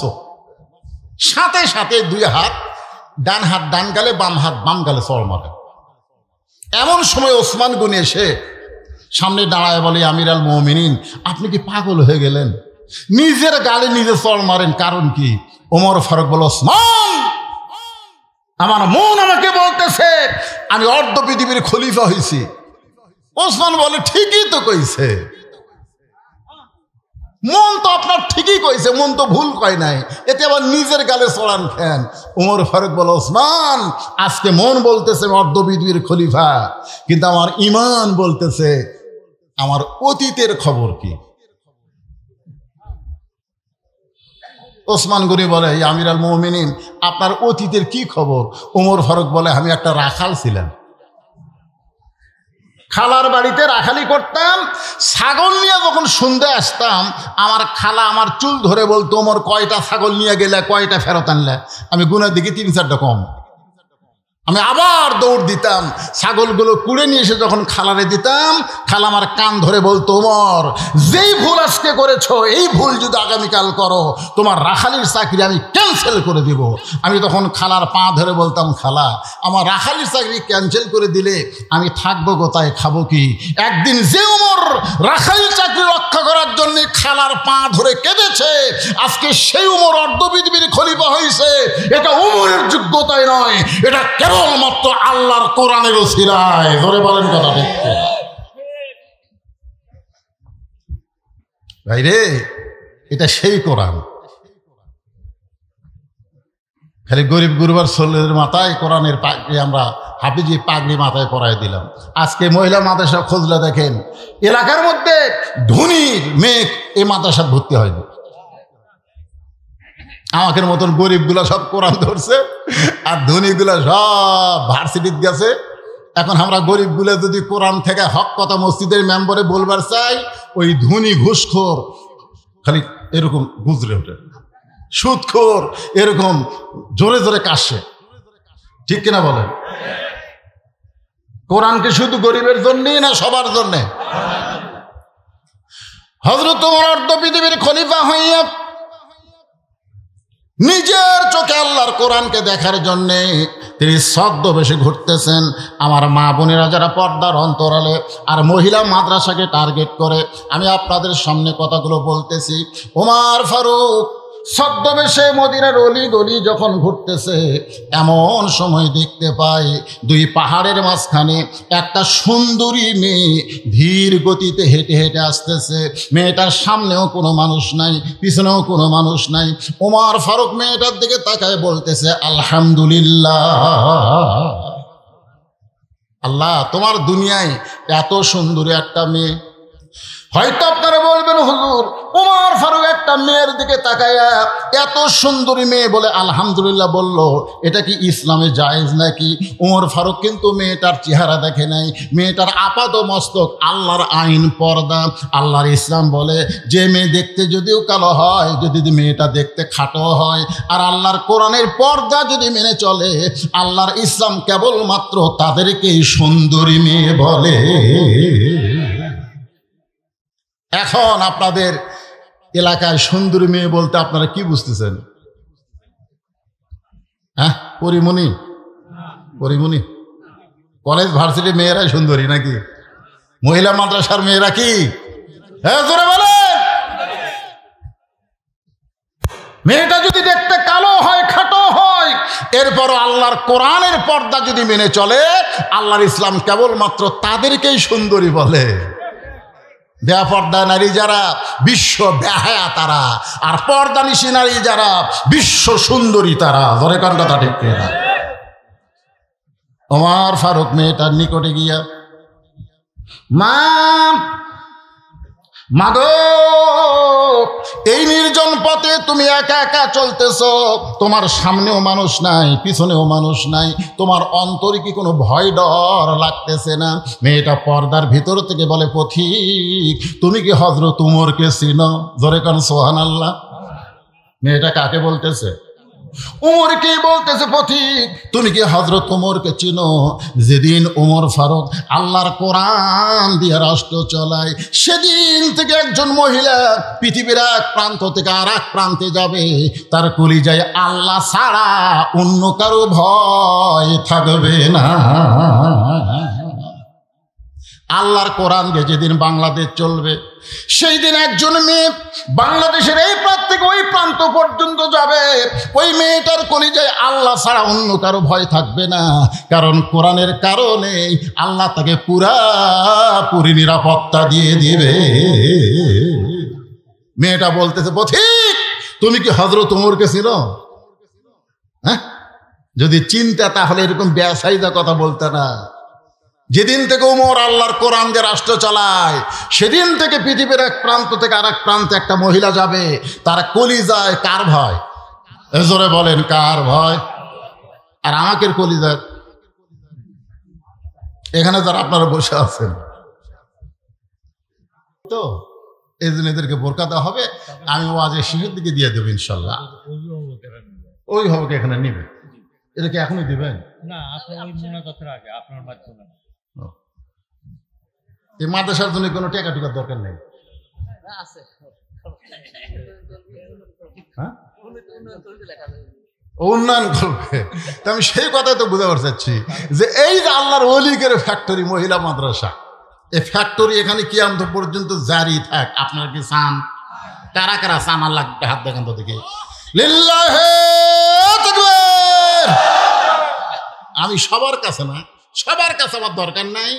A: সাথে সাথে দুই হাত, ডান হাত ডান গালে, বাম হাত বাম গালে চড় মারে। এমন সময় ওসমান গনি এসে সামনে দাঁড়ায় বলে, আমির আল মুমিনিন, আপনি কি পাগল হয়ে গেলেন? নিজের গালে নিজে চড় মারেন, কারণ কি? ওমর ফারুক বলে, ওসমান, আমার মন আমাকে বলতেছে আমি অর্ধ পৃথিবীর খলিফা হয়েছি। ওসমান বলে, ঠিকই তো কইছে, মন তো আপনার ঠিকই কইছে, মন তো ভুল কয় নাই, এতে আবার নিজের গালে চড়ান খেন। উমর ফারুক বলে, ওসমান, আজকে মন বলতেছে অর্ধ পৃথিবীর খলিফা, কিন্তু আমার ঈমান বলতেছে আমার অতীতের খবর কি। ওসমান গনি বলে, আমির আল মুমিনিন, আপনার অতীতের কি খবর? উমর ফারুক বলে, আমি একটা রাখাল ছিলাম, খালার বাড়িতে রাখালি করতাম। ছাগল নিয়ে যখন সন্ধ্যায় আসতাম, আমার খালা আমার চুল ধরে বলতো, ওমর কয়টা ছাগল নিয়ে গেলে, কয়টা ফেরত আনলে? আমি গুনার দিকে ৩-৪টা কম। আমি আবার দৌড় দিতাম, ছাগলগুলো কুড়ে নিয়ে এসে যখন খালারে দিতাম, খালা আমার কান ধরে বলতো, ওমর যেই ভুল আজকে করেছো, এই ভুল যদি আগামীকাল করো, তোমার রাখালির চাকরি আমি ক্যান্সেল করে দিব। আমি তখন খালার পা ধরে বলতাম, খালা, আমার রাখালির চাকরি ক্যান্সেল করে দিলে আমি থাকবো কোথায়, খাবো কি? একদিন যে উমর রাখালির চাকরি রক্ষা করার জন্য খালার পা ধরে কেঁদেছে, আজকে সেই উমর অর্ধ পৃথিবীর খলিফা হয়েছে। এটা উমরের যোগ্যতায় নয়, এটা কেবলমাত্র আল্লাহর কোরআনের ওসিলায়। ধরে বলেন কথা ঠিক ভাই রে, এটা সেই কোরআন। খালি গরিব গুরুবার ছেলেদের মাথায় কোরআনের পাগড়ি, আমরা হাফিজি পাগড়ি মাথায় পরাই দিলাম। আজকে মহিলা মাদ্রাসা খুঁজলে দেখেন, এলাকার মধ্যে ধনীর মেয়ে এই মাদ্রাসা ভর্তি হয়নি। আমাদের মতন গরিবগুলা সব কোরআন ধরছে, আর ধনীগুলা সব ভার্সিটিতে গেছে। এখন আমরা গরিবগুলা যদি কোরআন থেকে হক কথা মসজিদের মেম্বারে বলবার চাই, ওই ধনী ঘুষখোর খালি এরকম গুজরে ওঠে, সুদখোর এরকম জোরে জোরে কাশে। ঠিক কিনা বলেন? কোরআনকে শুধু গরিবের জন্যই না, সবার জন্যে। হযরত ওমর অর্ধ পৃথিবীর খলিফা হইয়া নিজের চোখে আল্লাহর কোরআনকে দেখার জন্যে তিনি ছদ্মবেশে ঘুরতেছেন। আমার মা বোনেরা যারা পর্দার অন্তরালে আর মহিলা মাদ্রাসাকে টার্গেট করে আমি আপনাদের সামনে কথাগুলো বলতেছি। ওমর ফারুক ছদ্মবেশে মদিনার অলি গলি যখন ঘুরতেছে, এমন সময় দেখতে পায় দুই পাহাড়ের মাঝখানে একটা সুন্দরী মেয়ে ধীর গতিতে হেঁটে হেঁটে আসতেছে। মেয়েটার সামনেও কোনো মানুষ নাই, পিছনেও কোনো মানুষ নাই। ওমর ফারুক মেয়েটার দিকে তাকায় বলতেছে, আলহামদুলিল্লাহ, আল্লাহ তোমার দুনিয়ায় এত সুন্দরী একটা মেয়ে, হয়তো আপনারা বলবেন হুজুর ওমর ফারুক একটা মেয়ের দিকে তাকায়া এত সুন্দরী মেয়ে বলে আলহামদুলিল্লাহ বলল, এটা কি ইসলামে জায়েজ নাকি? ওমর ফারুক কিন্তু মেয়েটার চেহারা দেখে নাই, মেয়েটার আপাত মস্তক আল্লাহর আইন পর্দা। আল্লাহর ইসলাম বলে যে মেয়ে দেখতে যদিও কালো হয়, যদি মেয়েটা দেখতে খাটো হয়, আর আল্লাহর কোরআনের পর্দা যদি মেনে চলে, আল্লাহর ইসলাম কেবলমাত্র তাদেরকেই সুন্দরী মেয়ে বলে। এখন আপনাদের এলাকায় সুন্দরী মেয়ে বলতে আপনারা কি বুঝতেছেন? হ্যাঁ, পরিমণি, পরিমণি কলেজ ভার্সিটি মেয়েরাই সুন্দরী নাকি? মহিলা মাদ্রাসার মেয়েরা কি? হ্যাঁ, জোরে বলেন। মেয়েটা যদি দেখতে কালো হয়, খাটো হয়, এরপরও আল্লাহর কোরআনের পর্দা যদি মেনে চলে, আল্লাহর ইসলাম কেবলমাত্র তাদেরকেই সুন্দরী বলে। বেপর্দা নারী যারা বিশ্ব বেহায়া তারা, আর পর্দানিশী নারী যারা বিশ্ব সুন্দরী তারা। ধরে কান কথা ঠিক না? ওমর ফারুক মেয়েটার নিকটে গিয়া, মা গো, এই নির্জন পথে তুমি একা একা চলতেছ, তোমার সামনেও মানুষ নাই, পিছনেও মানুষ নাই, তোমার অন্তরে কি কোনো ভয় ডর লাগতেছে না? মেয়েটা পর্দার ভিতর থেকে বলে, পথিক তুমি কি হযরত উমরকে চিনো? জোরে কান সুবহানাল্লাহ। মেয়েটা কাকে বলতেছে? উমরকে বলতেছে, পথিক তুমি কি হযরত উমরকে চিনো? যেদিন উমর ফারুক আল্লাহর কোরআন দিয়ে রাষ্ট্র চালায়, সেদিন থেকে একজন মহিলা পৃথিবীর এক প্রান্ত থেকে আর এক প্রান্তে যাবে, তার কলিজায় আল্লাহ ছাড়া অন্য কারো ভয় থাকবে না। আল্লাহর কোরআন দিয়ে যেদিন বাংলাদেশ চলবে, সেই দিন একজন মেয়ে বাংলাদেশের এই প্রান্ত থেকে ওই প্রান্ত পর্যন্ত যাবে, ওই মেয়েটার কলিজায় আল্লাহ ছাড়া অন্য কারো ভয় থাকবে না, কারণ কোরআনের কারণে আল্লাহ তাকে পুরাপুরি নিরাপত্তা দিয়ে দিবে। মেয়েটা বলতেছে, পথিক তুমি কি হযরত উমরকে চিনো? হ্যাঁ, যদি চিন্তা তাহলে এরকম বেসাইদা কথা বলতে না। যেদিন থেকে উমর আল্লাহর কোরআন দিয়ে রাষ্ট্র চালায়, সেদিন থেকে পৃথিবীর এক প্রান্ত থেকে আর এক প্রান্তে একটা মহিলা যাবে, তার কলিজায় কার ভয়? জোরে বলেন, কার ভয়? আর আমাকে কলিজায় এখানে যারা আপনারা বসে আছেন, তো এই জন্য এদেরকে বোরকা দেওয়া হবে। আমি ওয়াজের শেষের দিকে দিয়ে দেবো ইনশাল্লাহ। ওই হবে এখানে নিবে, এটাকে এখনই দিবেন না? আপনার মাধ্যমে এই মাদ্রাসার জন্য কোনো টাকা টুকার দরকার নেই। উন্নয়ন করবে, আমি সেই কথাই তো বুঝাতে চাচ্ছি যে এই যে আল্লাহর ওলিকের ফ্যাক্টরি মহিলা মাদ্রাসা, এই ফ্যাক্টরি এখানে কিয়ামত পর্যন্ত জারি থাক। আপনার কি চান? কারা কারা চান? আল্লাহ হাত দেখান তো দেখি। লিল্লাহি তাকবীর। আমি সবার কাছে না, সবার কাছে আমার দরকার নাই,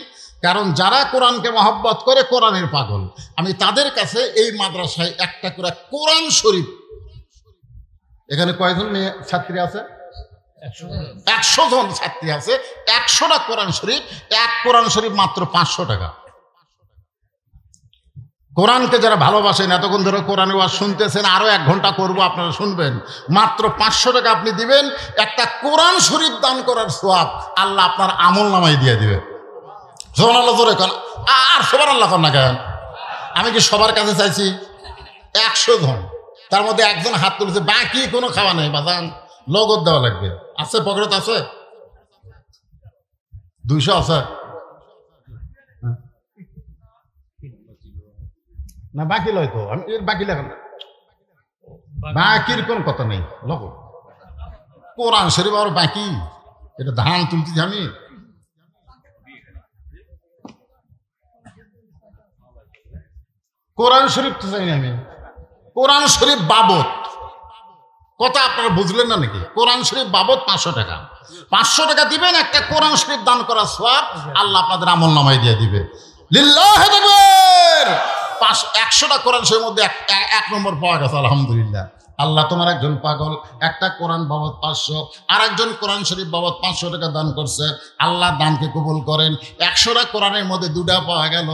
A: কারণ যারা কোরআনকে মহব্বত করে, কোরআনের পাগল, আমি তাদের কাছে এই মাদ্রাসায় একটা করে কোরআন শরীফ। এখানে কয়জন মেয়ে ছাত্রী আছে? 100 জন ছাত্রী আছে। 100টা কোরআন শরীফ, এক কোরআন শরীফ মাত্র 500 টাকা। কোরআনকে যারা ভালোবাসেন, এতক্ষণ ধরে কোরআন ওয়াজ শুনতেছেন, আরো 1 ঘন্টা করবো, আপনারা শুনবেন, মাত্র 500 টাকা আপনি দিবেন, একটা কোরআন শরীফ দান করার সওয়াব আল্লাহ আপনার আমল নামায় দিয়ে দিবে। সুবহানাল্লাহ জোরে কোন, আর সুবহানাল্লাহ কোন না কেন? আমি কি সবার কাছে চাইছি? 100 জন, তার মধ্যে একজন হাত তুলেছে, বাকি কোনো খাওয়া নেই, বাজান নগদ দেওয়া লাগবে। আছে পকেট আছে? 200 আছে না? বাকি লয় তো, আমি বাকি লেখা না, বাকির কোন কথা নেই। লোক কোরআন শরীফ আর বাকি, এটা ধান তুলতেছি আমি। কোরআন শরীফ তো চাই না আমি, কোরআন শরীফ বাবদ কথা আপনারা বুঝলেন না নাকি? কোরআন শরীফ বাবদ 500 টাকা। 500 টাকা দিবেন, একটা কোরআন শরীফ দান করার সওয়াব আল্লাহ আপনাদের আমল নামায় দিয়ে দিবে। লিল্লাহি তাকবীর। 100টা কোরআন শরীফের মধ্যে 1 নম্বর পাওয়া গেছে, আলহামদুলিল্লাহ। আল্লাহ তোমার একজন পাগল একটা কোরআন বাবদ 500, আর একজন কোরআন শরীফ বাবদ 500 টাকা দান করছে। আল্লাহ দানকে কবুল করেন। 100টা কোরআনের মধ্যে 2টা পাওয়া গেল।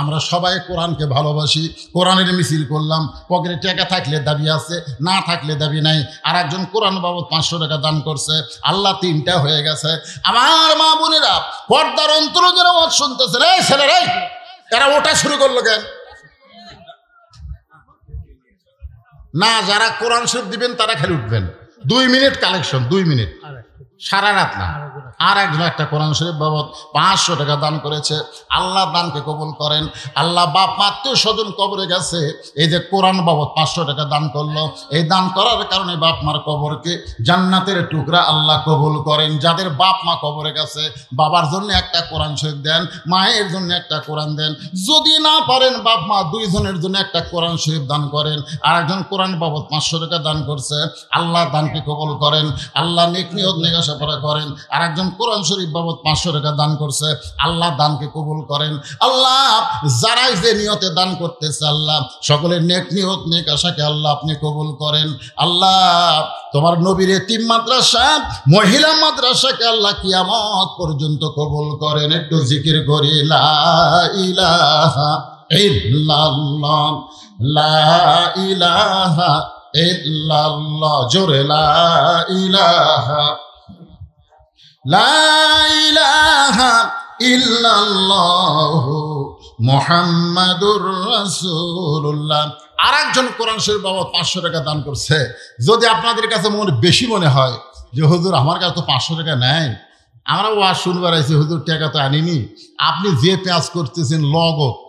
A: আমরা সবাই কোরআনকে ভালোবাসি, কোরআনের মিছিল করলাম। পকেটে টাকা থাকলে দাবি আছে, না থাকলে দাবি নাই। আর একজন কোরআন বাবদ 500 টাকা দান করছে। আল্লাহ 3টা হয়ে গেছে। আমার মা বোনেরা, পর্দার অন্তরে যারা ওয়াজ শুনতেছে, এই ছেলেরাই এরা ওটা শুরু করলো কেন? না, যারা কোরআন শরীফ দিবেন তারা খালি উঠবেন। 2 মিনিট কালেকশন, 2 মিনিট, সারা রাত না। আর একজন একটা কোরআন শরীফ বাবদ 500 টাকা দান করেছে। আল্লাহ দানকে কবুল করেন। আল্লাহ বাপ মা আত্মীয় স্বজন কবরে গেছে, এই যে কোরআন বাবদ 500 টাকা দান করলো, এই দান করার কারণে বাপ মার কবরকে জান্নাতের টুকরা আল্লাহ কবুল করেন। যাদের বাপ মা কবরে গেছে, বাবার জন্য একটা কোরআন শরীফ দেন, মায়ের জন্য একটা কোরআন দেন। যদি না পারেন বাপ মা 2 জনের জন্য একটা কোরআন শরীফ দান করেন। আর একজন কোরআন বাবদ 500 টাকা দান করছে। আল্লাহ দানকে কবুল করেন। আল্লাহ নেক নিয়ত নেগাসাফারা করেন। আর একজন কোরআন শরীফ বাবদ 500 টাকা দান করছে। আল্লাহ দানকে কবুল করেন। আল্লাহ যারাই যে নিয়তে দান করতেছে, আল্লাহ সকলের নেক নিয়ত নেক আশাকে আল্লাহ আপনি কবুল করেন। আল্লাহ তোমার নবীর এতিম মাদ্রাসা, মহিলা মাদ্রাসাকে আল্লাহ কিয়ামত পর্যন্ত কবুল করেন। একটু জিকির করি, লা ইলাহা ইল্লাল্লাহ, লা ইলাহা ইল্লাল্লাহ, জোরে লা ইলাহা, লা ইলাহা ইল্লাল্লাহু মুহাম্মাদুর রাসূলুল্লাহ। আর একজন কোরআন শরীফ বাবদ 500 টাকা দান করছে। যদি আপনাদের কাছে বেশি মনে হয় যে হুজুর আমার কাছে তো 500 টাকা নেই, আমরা ওয়াজ শুনবার আইছি, হুজুর টাকা তো আনিনি, আপনি যে পেঁয়াজ করতেছেন লগত,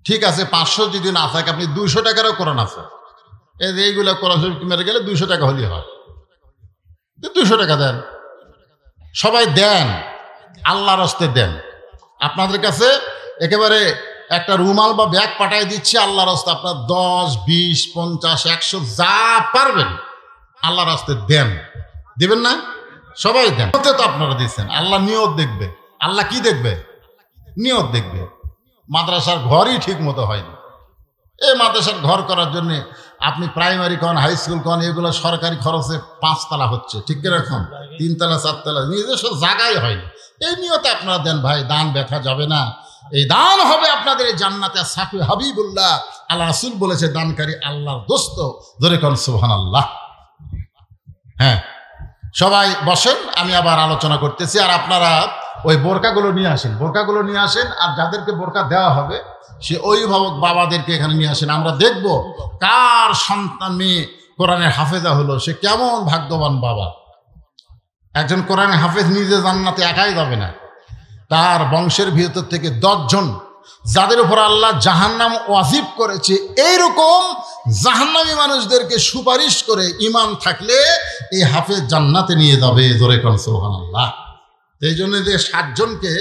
A: ঠিক আছে, 500 যদি না থাকে আপনি 200 টাকারও কোরআন আছে, এই যে এইগুলো কোরআন শরীফ মেরে গেলে 200 টাকা হলেই হয়। 200 টাকা দেন, সবাই দেন, আল্লাহর হস্তে দেন। আপনাদের কাছে একেবারে একটা রুমাল বা ব্যাগ পাঠিয়ে দিচ্ছে আল্লাহর হস্তে। আপনার 10, 20, 50, 100 যা পারবেন আল্লাহর হস্তে দেন। দিবেন না? সবাই দেন। তো আপনারা দিচ্ছেন, আল্লাহ নিয়ত দেখবে। আল্লাহ কি দেখবে? নিয়ত দেখবে। মাদ্রাসার ঘরই ঠিক মতো হয়নি। এই মাদ্রাসার ঘর করার জন্য আপনি প্রাইমারি কন, হাই স্কুল কন, এগুলো সরকারি খরচে 5 তলা হচ্ছে, ঠিক কিরকম 3 তলা 4 তলা, নিজস্ব জায়গায় হয়নি। এই নিয়তে আপনারা দেন ভাই, দান দেখা যাবে না। এই দান হবে আপনাদের এই জান্নাতে। সাফি হাবিবুল্লাহ আল্লাহ রাসূল বলেছে, দানকারী আল্লাহর দোস্ত। ধরে কোন সুবহানাল্লাহ। হ্যাঁ, সবাই বসেন, আমি আবার আলোচনা করতেছি। আর আপনারা ওই বোরকাগুলো নিয়ে আসেন, বোরকাগুলো নিয়ে আসেন। আর যাদেরকে বোরকা দেওয়া হবে সে অভিভাবক বাবাদেরকে এখানে নিয়ে আসেন। আমরা দেখব কার সন্তান মেয়ে কোরআনের হাফেজা হলো, সে কেমন ভাগ্যবান বাবা। একজন কোরআনের হাফেজ নিজে জান্নাতে একাই যাবে না, তার বংশের ভিতর থেকে 10 জন যাদের উপর আল্লাহ জাহান্নাম ওয়াজিব করেছে, এইরকম জাহান্নামী মানুষদেরকে সুপারিশ করে ঈমান থাকলে এই হাফেজ জান্নাতে নিয়ে যাবে। জোরে কোন সুবহানাল্লাহ। এই জন্য যে 7 জনকে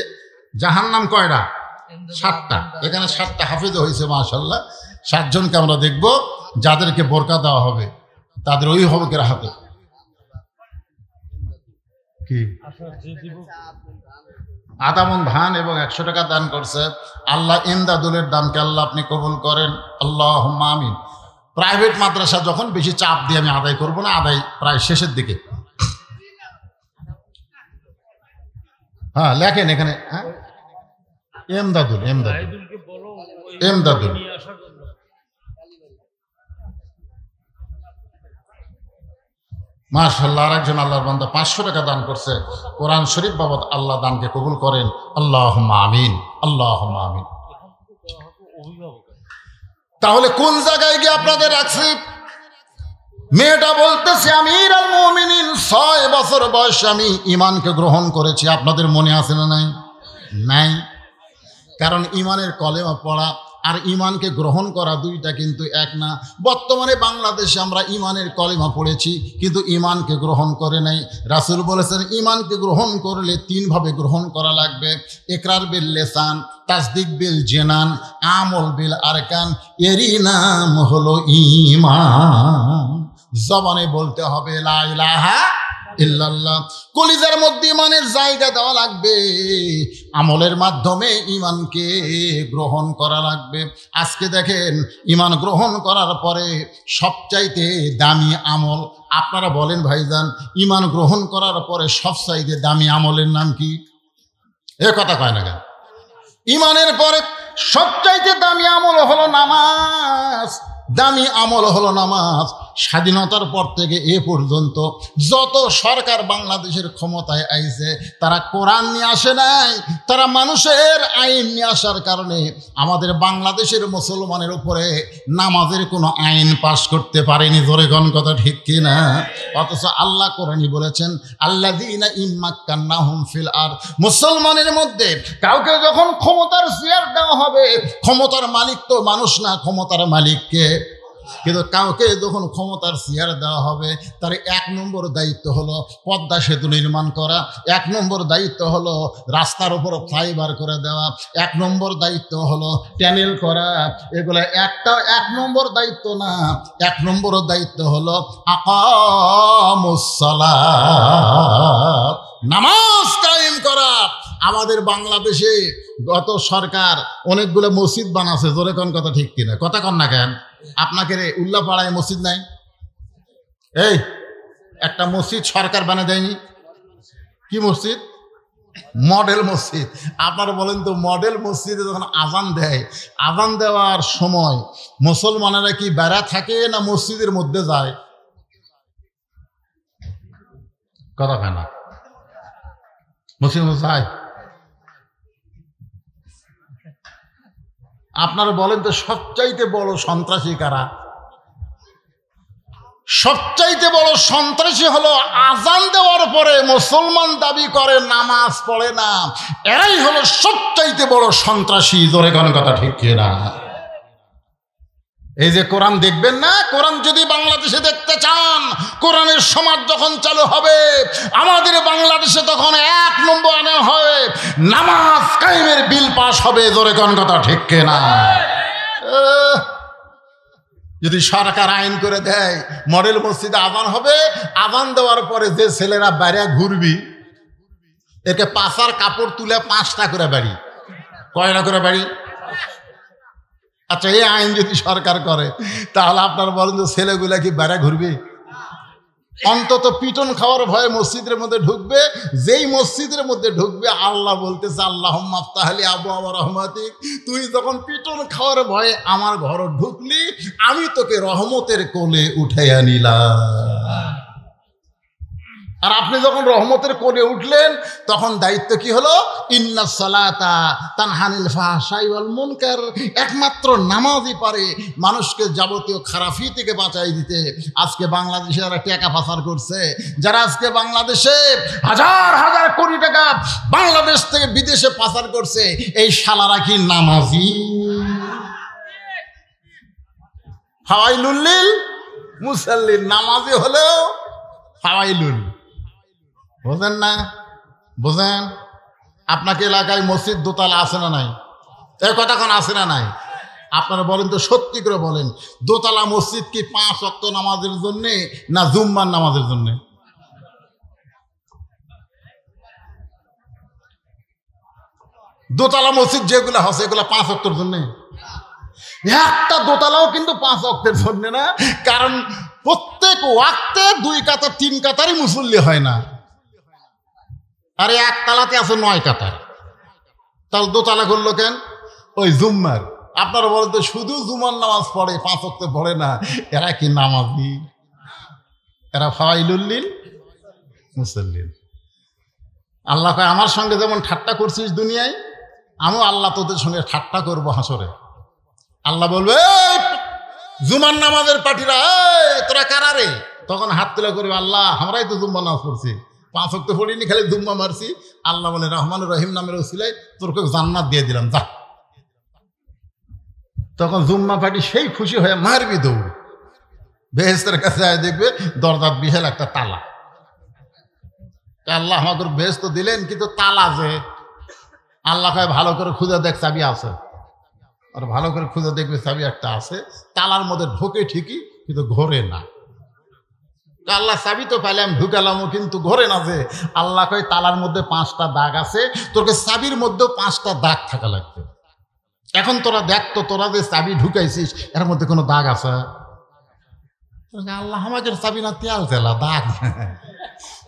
A: জাহান্নাম কয়টা? 7টা। এখানে 7টা হাফেজ হয়েছে মাশাআল্লাহ। 7 জনকে আমরা দেখব যাদেরকে বোরকা দেওয়া হবে তাদের অভিভাবকের হাতে। কি আধা মণ ধান এবং 100 টাকা দান করছে। আল্লাহ ইমদাদুলের দানকে আল্লাহ আপনি কবুল করেন, আল্লাহুম্মা আমিন। প্রাইভেট মাদ্রাসা যখন বেশি চাপ দিয়ে আমি আদায় করব না, আদায় প্রায় শেষের দিকে। হ্যাঁ লেখেন এখানে, হ্যাঁ এমদাদুল, এমদাদুল। মাশাআল্লাহ। আর একজন আল্লাহর বান্দা 500 টাকা দান করছে কোরআন শরীফ বাবদ। আল্লাহ দানকে কবুল করেন, আল্লাহুম্মা আমিন, আল্লাহুম্মা আমিন। তাহলে কোন জায়গায় গিয়ে আপনাদের রাখছি? মেয়েটা বলতেছে, আমিরুল মুমিনিন 6 বছর বয়সে আমি ঈমানকে গ্রহণ করেছি। আপনাদের মনে আছে না? নাই, নাই। কারণ ঈমানের কলেমা পড়া আর ঈমানকে গ্রহণ করা দুইটা কিন্তু এক না। বর্তমানে বাংলাদেশে আমরা ঈমানের কলেমা পড়েছি কিন্তু ঈমানকে গ্রহণ করে নাই। রাসূল বলেছেন ঈমানকে গ্রহণ করলে 3 ভাবে গ্রহণ করা লাগবে। ইকরার বিল লিসান, তাসদিক বিল জিনান, আমল বিল আরকান। এরই নাম হলো ঈমান। জবানে বলতে হবে লা ইলাহা ইল্লাল্লাহ। কলিজার মধ্যে ইমানের জায়গা দেওয়া লাগবে, আমলের মাধ্যমে ইমানকে গ্রহণ করা লাগবে। আজকে দেখেন ইমান গ্রহণ করার পরে সবচাইতে দামি আমল, আপনারা বলেন ভাইজান, ইমান গ্রহণ করার পরে সবচাইতে দামি আমলের নাম কি? এ কথা কয় না কেন? ইমানের পরে সবচাইতে দামি আমল হলো নামাজ। দামি আমল হলো নামাজ। স্বাধীনতার পর থেকে এ পর্যন্ত যত সরকার বাংলাদেশের ক্ষমতায় আইছে, তারা কোরআন নিয়ে আসে নাই, তারা মানুষের আইন নিয়ে আসার কারণে আমাদের বাংলাদেশের মুসলমানের উপরে নামাজের কোনো আইন পাশ করতে পারেনি। জোরে কোন কথা ঠিক কিনা? অথচ আল্লাহ কোরআনই বলেছেন, আল্লাযীনা ইম্মাক্কান্নাহুম ফিল আরদ, মুসলমানের মধ্যে কাউকে যখন ক্ষমতার চেয়ার দেওয়া হবে, ক্ষমতার মালিক তো মানুষ না, ক্ষমতার মালিককে। কিন্তু কাউকে যখন ক্ষমতার চেয়ার দেওয়া হবে, তার 1 নম্বর দায়িত্ব হলো পদ্মা সেতু নির্মাণ করা, 1 নম্বর দায়িত্ব হলো রাস্তার উপর ফ্লাইওভার করে দেওয়া, 1 নম্বর দায়িত্ব হলো ট্যানেল করা। এগুলো 1 নম্বর দায়িত্ব না, 1 নম্বর দায়িত্ব হলো আকামুস সালাত, নামাজ কায়েম করা। আমাদের বাংলাদেশে গত সরকার অনেকগুলো মসজিদ বানাচ্ছে। জোরে কোন কথা ঠিক কিনা? কথা কন না কেন? আপনাকে রে উল্লাপাড়ায় মসজিদ নাই? এই একটা মসজিদ সরকার বানিয়ে দেয়নি? কি মসজিদ? মডেল মসজিদ। আপনারা বলেন তো, মডেল মসজিদে যখন আজান দেয়, আজান দেওয়ার সময় মুসলমানেরা কি বেড়া থাকে না মসজিদের মধ্যে যায়? কথা হয় না? মসজিদ যায়? আপনারা বলেন তো, সবচাইতে বড় সন্ত্রাসী কারা? সবচাইতে বড় সন্ত্রাসী হলো আজান দেওয়ার পরে মুসলমান দাবি করে নামাজ পড়ে না, এরাই হলো সবচাইতে বড় সন্ত্রাসী। জোরে কোন কথা ঠিক কিনা? এই যে কোরআন দেখবেন না, কোরআন যদি বাংলাদেশে দেখতে চান, কোরআনের সমাজ যখন চালু হবে আমাদের বাংলাদেশে, তখন 1 নম্বর আনা হয় নামাজ কায়েমের বিল পাস হবে। জোরে কোন কথা ঠিক কিনা? যদি সরকার আইন করে দেয় মডেল মসজিদে আজান হবে, আজান দেওয়ার পরে যে ছেলেরা বাইরে ঘুরবি, একে পাশার কাপড় তুলে 5টা করে বাড়ি। কয়টা করে বাড়ি? আচ্ছা, এই আইন যদি সরকার করে, তাহলে আপনারা বলেন যে ছেলেগুলা কি বাইরে ঘুরবে? অন্তত পিটন খাওয়ার ভয়ে মসজিদের মধ্যে ঢুকবে। যেই মসজিদের মধ্যে ঢুকবে, আল্লাহ বলতেছে, আল্লাহুম্মা আফতাহ লি আবওয়াবা রাহমাতিক, তুই যখন পিটন খাওয়ার ভয়ে আমার ঘরে ঢুকলি, আমি তোকে রহমতের কোলে উঠাইয়া নিলাম। আর আপনি যখন রহমতের কোলে উঠলেন, তখন দায়িত্ব কি হলো? ইন্নাস সালাতা তানহানিল ফাহশাই ওয়াল মুনকার। একমাত্র নামাজই পারে মানুষকে যাবতীয় খারাপি থেকে বাঁচাই দিতে। আজকে বাংলাদেশে যারা টাকা পাচার করছে, যারা আজকে বাংলাদেশে হাজার হাজার কোটি টাকা বাংলাদেশ থেকে বিদেশে পাচার করছে, এই শালারা কি নামাজি? ফাওয়াইলুল লিল মুসাল্লিন, নামাজি হলেও ফাওয়াইলুল। বোঝেন না? বোঝেন? আপনাকে এলাকায় মসজিদ দোতলা আছে না নাই? এই কথা কোন আছে না নাই? আপনারা বলেন তো, সত্যি করে বলেন, দোতলা মসজিদ কি 5 ওয়াক্ত নামাজের জন্যে না জুম্মার নামাজের জন্যে? দোতলা মসজিদ যেগুলো আছে, এগুলো 5 ওয়াক্তের জন্যে। একটা দোতলাও কিন্তু 5 ওয়াক্তের জন্য না, কারণ প্রত্যেক ওয়াক্তে 2 কাতার 3 কাতারই মুসল্লি হয় না। আরে একতলাতে আছে 9 কাতার, তাহলে দোতলা করলো কেন? ওই জুম্মার। আপনারা বলেন তো, শুধু জুমার নামাজ পড়ে, 5 ওয়াক্ত পড়ে না, এরা কি নামাজি? এরা ফাওয়াইলুল লিল মুসাল্লিন। আল্লাহ কয়, আমার সঙ্গে যেমন ঠাট্টা করছিস দুনিয়ায়, আমিও আল্লাহ তোদের সঙ্গে ঠাট্টা করবো হাসরে। আল্লাহ বলবে, জুমার নামাজের পার্টিরা, তোরা কারা রে? তখন হাত তুলে করবে, আল্লাহ আমরাই তো জুম্মা নামাজ পড়ছি, 5 ওয়াক্ত পড়িনি, খালি জুম্মা মারছি। আল্লাহ বলে, রহমান রহিম নামের ওসিলায় তোরকে জান্নাত দিয়ে দিলাম, যা। তখন জুম্মা পার্টি সেই খুশি হয়ে মারবি দৌড়, বেহেস্তের কাছে আয়, দেখবে দরজার বিশাল একটা তালা। আল্লাহ আমাদের বেহেস্ত দিলেন, কিন্তু তালা যে, আল্লাহ কয় ভালো করে খুঁজে দেখ, চাবি আছে। আর ভালো করে খুঁজে দেখবে চাবি একটা আছে, তালার মধ্যে ঢোকে ঠিকই, কিন্তু ঘোরে না। আল্লাহ চাবি তো পাইলাম, ঢুকালামও, কিন্তু ঘরে না যে। আল্লাহ কয় তালার মধ্যে 5টা দাগ আছে, তোকে চাবির মধ্যেও 5টা দাগ থাকা লাগবে। এখন তোরা দেখ তো, তোরা যে চাবি ঢুকাইছিস এর মধ্যে কোনো দাগ আছে? আল্লাহ আমাদের চাবি না, তেল তেলা দাগ।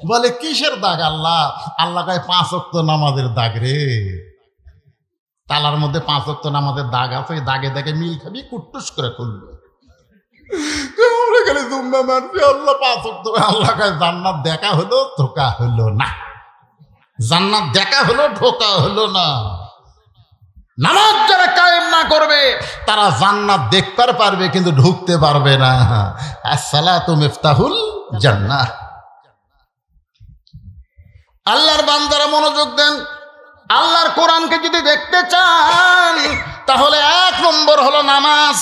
A: বলে কিসের দাগ আল্লাহ? আল্লাহ কয় 5 ওয়াক্ত নামাজের দাগ রে। তালার মধ্যে 5 ওয়াক্ত নামাজের দাগ আছে, ওই দাগে দাগে মিল খাবি, কুট্টুস করে খুলবে। আল্লাহ 5 ওয়াক্ত, আল্লাহ কয় জান্নাত দেখা হলো, ধোকা হলো না। জান্নাত দেখা হলো, ধোকা হলো না। নামাজ যারা কায়েম না করবে তারা জান্নাত দেখতে পারবে কিন্তু ঢুকতে পারবে না। আসসালাতু মিফতাহুল জান্নাহ। আল্লাহর বান্দারা মনোযোগ দেন। আল্লাহর কোরআনকে যদি দেখতে চান তাহলে 1 নম্বর হলো নামাজ।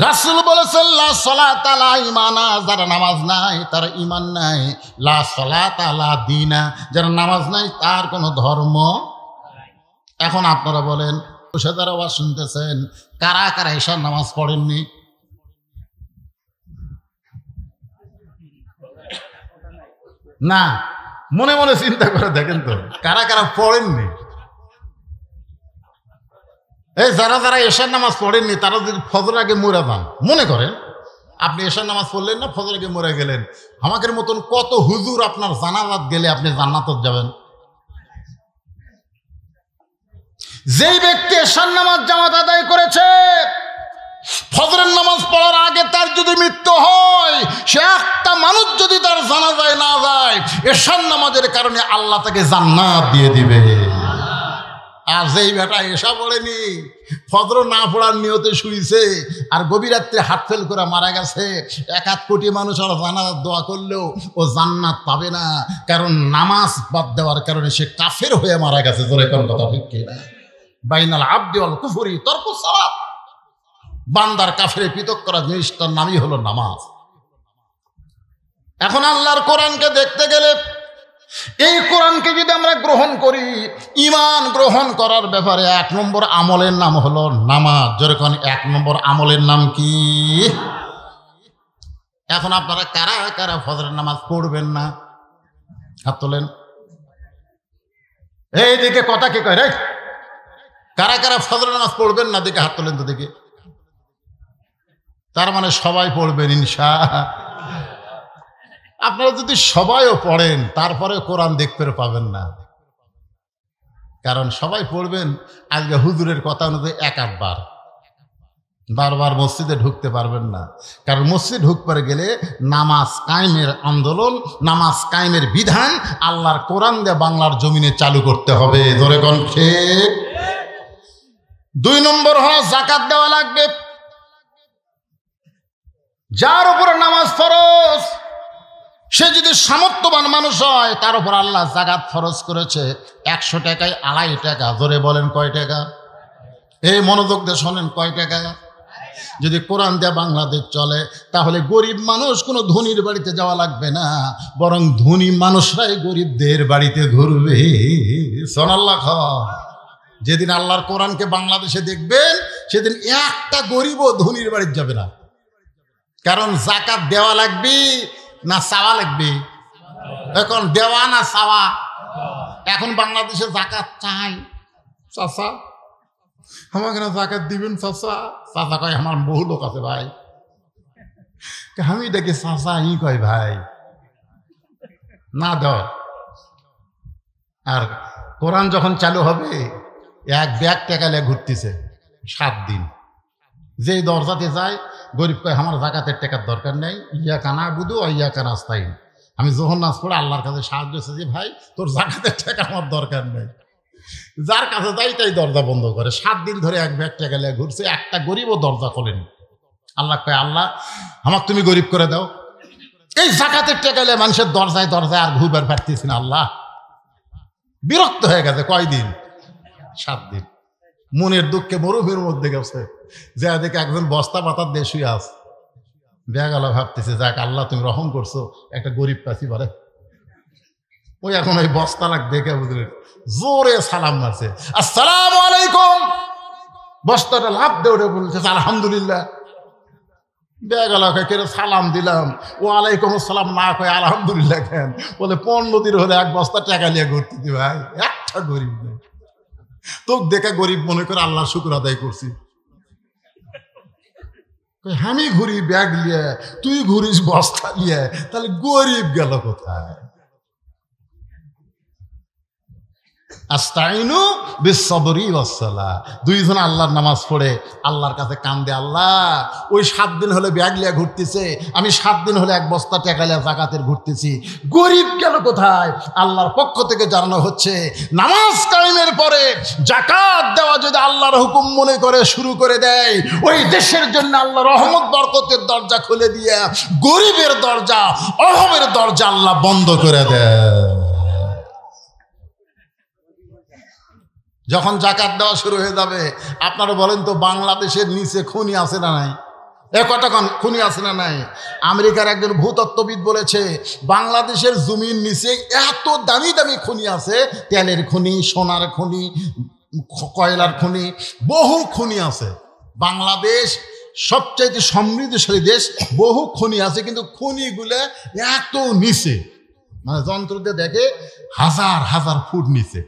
A: রাসূল বলেছেন লা সালাতা লা ঈমানা, যারা নামাজ নাই তার ঈমান নাই। লা সালাতা লা দীনা, যারা নামাজ নাই তার কোনো ধর্ম। এখন আপনারা বলেন, যারা আওয়াজ শুনতেছেন, কারা কারা ঈশার নামাজ পড়েননি? না, মনে মনে চিন্তা করে দেখেন তো কারা কারা পড়েননি। এই যারা যারা ঈশার নামাজ পড়েননি তারা যদি ফজর আগে মরে যান, মনে করেন আপনি ঈশার নামাজ পড়লেন না, ফজর আগে মরে গেলেন, আমাদের মতন কত হুজুর আপনার জানাজাত গেলে আপনি জান্নাতে যাবেন। যেই ব্যক্তি ঈশার নামাজ জামাত আদায় করেছে, ফজরের নামাজ পড়ার আগে তার যদি মৃত্যু হয়, সে একটা মানুষ যদি তার জানাজায় না যায়, ঈশার নামাজের কারণে আল্লাহ তাকে জান্নাত দিয়ে দিবে। আর যেই বেটা ঈশা পড়েনি, ফজর না পড়ার নিয়তে শুইছে, আর গভীর রাত্রে হাত ফেল করে মারা গেছে, 1 কোটি মানুষ আর জান্নাত দোয়া করলেও ও জান্নাত পাবে না, কারণ নামাজ বাদ দেওয়ার কারণে সে কাফের হয়ে মারা গেছে। তোর কোন কথা ঠিক কি না? বাইনাল আবদি ওয়াল কুফরি তরকু সালাত। বান্দার কাফেরে পৃথক করা জিনিসটার নামই হলো নামাজ। এখন আল্লাহর কোরআনকে দেখতে গেলে, এই কোরআনকে যদি আমরা গ্রহণ করি, ঈমান গ্রহণ করার ব্যাপারে 1 নম্বর আমলের নাম হলো নামাজ। যেরকম 1 নম্বর আমলের নাম কি? এখন আপনারা কারা কারা ফজরের নামাজ পড়বেন না? হাত তোলেন। এই দিকে কথা কি কয় রে? কারা কারা ফজরের নামাজ পড়বেন না দিকে হাত তোলেন তো দেখি। তার মানে সবাই পড়বেন ইনশাআল্লাহ। আপনারা যদি সবাইও পড়েন তারপরে কোরআন দেখতে পাবেন না, কারণ সবাই পড়বেন আজকে হুজুরের কথা অনুযায়ী 1-8 বার, বারবার মসজিদে ঢুকতে পারবেন না। কারণ মসজিদ ঢুকতে গেলে নামাজ কায়েমের আন্দোলন, নামাজ কায়েমের বিধান আল্লাহর কোরআন দিয়ে বাংলার জমিনে চালু করতে হবে। ধরে কোন ঠিক। 2 নম্বর হলো যাকাত দেওয়া লাগবে। যার উপরে নামাজ ফরজ, সে যদি সামর্থ্যবান মানুষ হয়, তার উপর আল্লাহ যাকাত ফরজ করেছে। 100 টাকায় 2.5 টাকা। ধরে বলেন কয় টাকা? এই মনোযোগ দিয়ে শোনেন, কয় টাকা? যদি কোরআন দিয়ে বাংলাদেশ চলে তাহলে গরিব মানুষ কোনো ধনীর বাড়িতে যাওয়া লাগবে না, বরং ধনী মানুষরাই গরিবদের বাড়িতে ঘুরবে। সুবহানাল্লাহ। যেদিন আল্লাহর কোরআনকে বাংলাদেশে দেখবেন সেদিন একটা গরিবও ধনীর বাড়িতে যাবে না। কারণ যাকাত দেওয়া লাগবে না চাওয়া লাগবে? এখন দেওয়া না চাওয়া? এখন বাংলাদেশে যাকাত চাই। চাচা আমাকে না যাকাত দিবেন চাচা? চাচা কয় আমার বহু লোক আছে ভাই। আমি দেখি চাচা ই কয় ভাই না দাও। আর কোরআন যখন চালু হবে 1 ব্যাগ টাকা নিয়ে ঘুরতেছে 7 দিন। যেই দরজাতে যায় গরিব কয় আমার যাকাতের টাকার দরকার নেই, ইয়াকা নাবুদু ওয়া ইয়াকা নাস্তাইন। আমি যখন নাচ পড়ে আল্লাহর কাছে সাহায্য চাইছি, ভাই তোর যাকাতের টাকা আমার দরকার নেই। যার কাছে যাই তাই দরজা বন্ধ করে। 7 দিন ধরে 1 ব্যাগ টাকা নিয়ে ঘুরছে, একটা গরিবও দরজা খোলেনি। আল্লাহ কয় আল্লাহ আমাকে তুমি গরিব করে দাও। এই যাকাতের টাকা নিয়ে মানুষের দরজায় দরজায় আর ঘুরবার পারতেছি না। আল্লাহ বিরক্ত হয়ে গেছে। কয়দিন? 7 দিন। মনের দুঃখে মরুভূমির মধ্যে গেছে, যা দেখে একজন বস্তা পাতার দিয়ে শুয়ে আছে। বেগালা ভাবতেছে যাক আল্লাহ তুমি রহম করছো, একটা গরিব পাচ্ছি পারে। ওই এখন ওই বস্তা লাগ দেখে বুঝলেন জোরে সালাম মারছে, আসসালামু আলাইকুম। বস্তাটা লাভ দিয়ে উঠে বলছে আলহামদুলিল্লাহ। ব্যাগ এলাকায় কেন সালাম দিলাম, ওয়ালাইকুম আসসালাম না কয়ে আলহামদুলিল্লাহ কেন বলে 15 দিন হলে 1 বস্তা টাকা নিয়ে ঘুরতে দি। ভাই একটা গরিব নেই, তোকে দেখা গরিব মনে করে আল্লাহ শুক্র আদায় করছি। আমি ঘুরি ব্যাগ নিয়ে, তুই ঘুরিস বস্তা নিয়ে, তাহলে গরিব গেল কোথায়? আস্তাইনু বিসসবরি ওয়াসসালাহ, দুইজন আল্লাহর নামাজ পড়ে আল্লাহর কাছে কান্দে, আল্লাহ ওই 7 দিন হলে ব্যাগ লিয়া ঘুরতেছে, আমি 7 দিন হলে 1 বস্তা টাকা লিয়া জাকাতের ঘুরতেছি, গরিব গেল কোথায়? আল্লাহর পক্ষ থেকে জানানো হচ্ছে, নামাজ কায়েমের পরে জাকাত দেওয়া যদি আল্লাহর হুকুম মনে করে শুরু করে দেয়, ওই দেশের জন্য আল্লাহ রহমত বরকতের দরজা খুলে দিয়ে গরিবের দরজা, অভাবের দরজা আল্লাহ বন্ধ করে দেয়। যখন জাকাত দেওয়া শুরু হয়ে যাবে, আপনারা বলেন তো বাংলাদেশের নিচে খনি আছে না নাই? কটা খনি আছে না নাই? আমেরিকার একজন ভূতত্ত্ববিদ বলেছে বাংলাদেশের জমির নিচে এত দামি দামি খনি আছে, তেলের খনি, সোনার খনি, কয়লার খনি, বহু খনি আছে। বাংলাদেশ সবচাইতে সমৃদ্ধশালী দেশ, বহু খনি আছে, কিন্তু খনিগুলো এত নিচে, মানে যন্ত্র দিয়ে দেখে 1000 ফুট নিচে।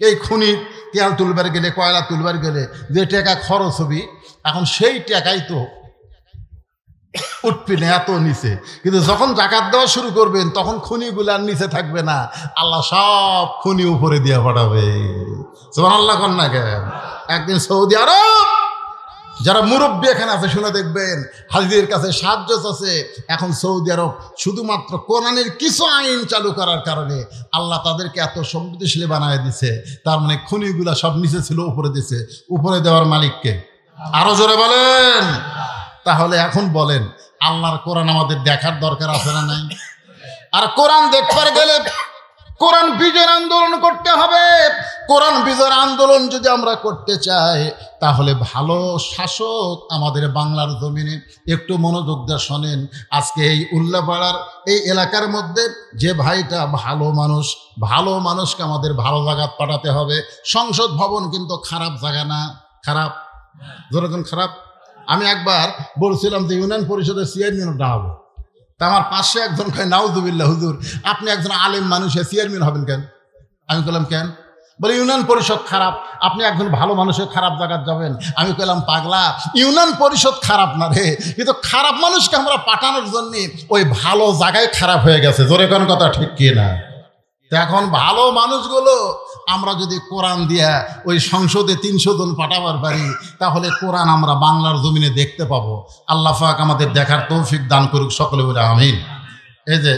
A: এই খনি তেল তুলবার গেলে, কয়লা তুলবার গেলে যে টাকা খরচ হবি, এখন সেই টাকাই তো উঠবি না, এত নিচে। কিন্তু যখন জাকাত দেওয়া শুরু করবেন তখন খনিগুলার নিচে থাকবে না, আল্লাহ সব খনি উপরে দিয়ে পাঠাবে। সুবহানাল্লাহ কন না কেন? একদিন সৌদি আরব, যারা মুরব্বী এখানে আছে শুনে দেখবেন, হাজিদের কাছে সাহায্য আছে। এখন সৌদি আরব শুধুমাত্র কোরআনের কিছু আইন চালু করার কারণে আল্লাহ তাদেরকে এত সমৃদ্ধশালী বানায় দিছে। তার মানে খনিগুলা সব নিচে ছিল, উপরে দিছে। উপরে দেওয়ার মালিককে আরো জোরে বলেন। তাহলে এখন বলেন, আল্লাহর কোরআন আমাদের দেখার দরকার আছে না নাই? আর কোরআন দেখবার গেলে কোরআন বিজয়ের আন্দোলন করতে হবে। কোরআন বিজয়ের আন্দোলন যদি আমরা করতে চাই, তাহলে ভালো শাসক আমাদের বাংলার জমিনে, একটু মনোযোগ দিয়ে শোনেন। আজকে এই উল্লাপাড়ার এই এলাকার মধ্যে যে ভাইটা ভালো মানুষ, ভালো মানুষকে আমাদের ভালো জায়গায় পাঠাতে হবে। সংসদ ভবন কিন্তু খারাপ জায়গা না, খারাপ যেরকম খারাপ। আমি একবার বলছিলাম যে ইউনিয়ন পরিষদের চেয়ারম্যান দাঁড়াবো, তা আমার পাশে একজন কয়, নাউজুবিল্লাহ হুজুর, আপনি একজন আলেম মানুষের চেয়ারম্যান হবেন কেন? আমি বললাম কেন? বলে ইউনিয়ন পরিষদ খারাপ, আপনি একজন ভালো মানুষের খারাপ জায়গায় যাবেন। আমি বললাম, পাগলা, ইউনিয়ন পরিষদ খারাপ না রে, কিন্তু খারাপ মানুষকে আমরা পাঠানোর জন্য ওই ভালো জায়গায় খারাপ হয়ে গেছে। জোরে কোন কথা ঠিক কি না? এখন ভালো মানুষগুলো আমরা যদি কোরআন দিয়া ওই সংসদে 300 জন পাঠাবার পারি, তাহলে কোরআন আমরা বাংলার জমিনে দেখতে পাবো। আল্লাহ পাক আমাদের দেখার তৌফিক দান করুক, সকলে বলে আমিন। এই যে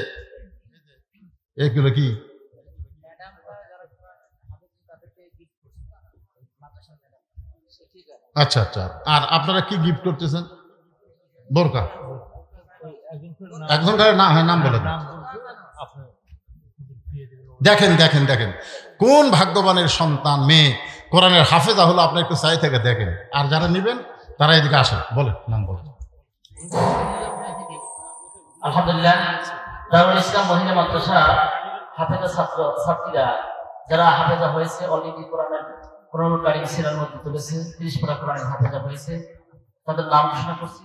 A: এগুলো কি আচ্ছা আচ্ছা, আর আপনারা কি গিফট করতেছেন? বোরকা একজন না হয়, নাম বলে দেখেন দেখেন দেখেন কোন ভাগ্যবানের সন্তান মেয়ে কোরআনের হাফেজা হলো। আপনি একটু চাই থেকে দেখেন, আর যারা নেবেন তারা এদিকে আসেন, বলেন নাম বলেন।
B: আলহামদুলিল্লাহ, দারুল ইসলাম মহিলা মাদ্রাসা হাফেজা ছাত্রীরা যারা হাফেজা হয়েছে, অলরেডি কোরআনের 15 কারিম সিরার মধ্যে তুলেছে, 30 পারা কোরআনের হাফেজা হয়েছে, তাদের নাম ঘোষণা করছি।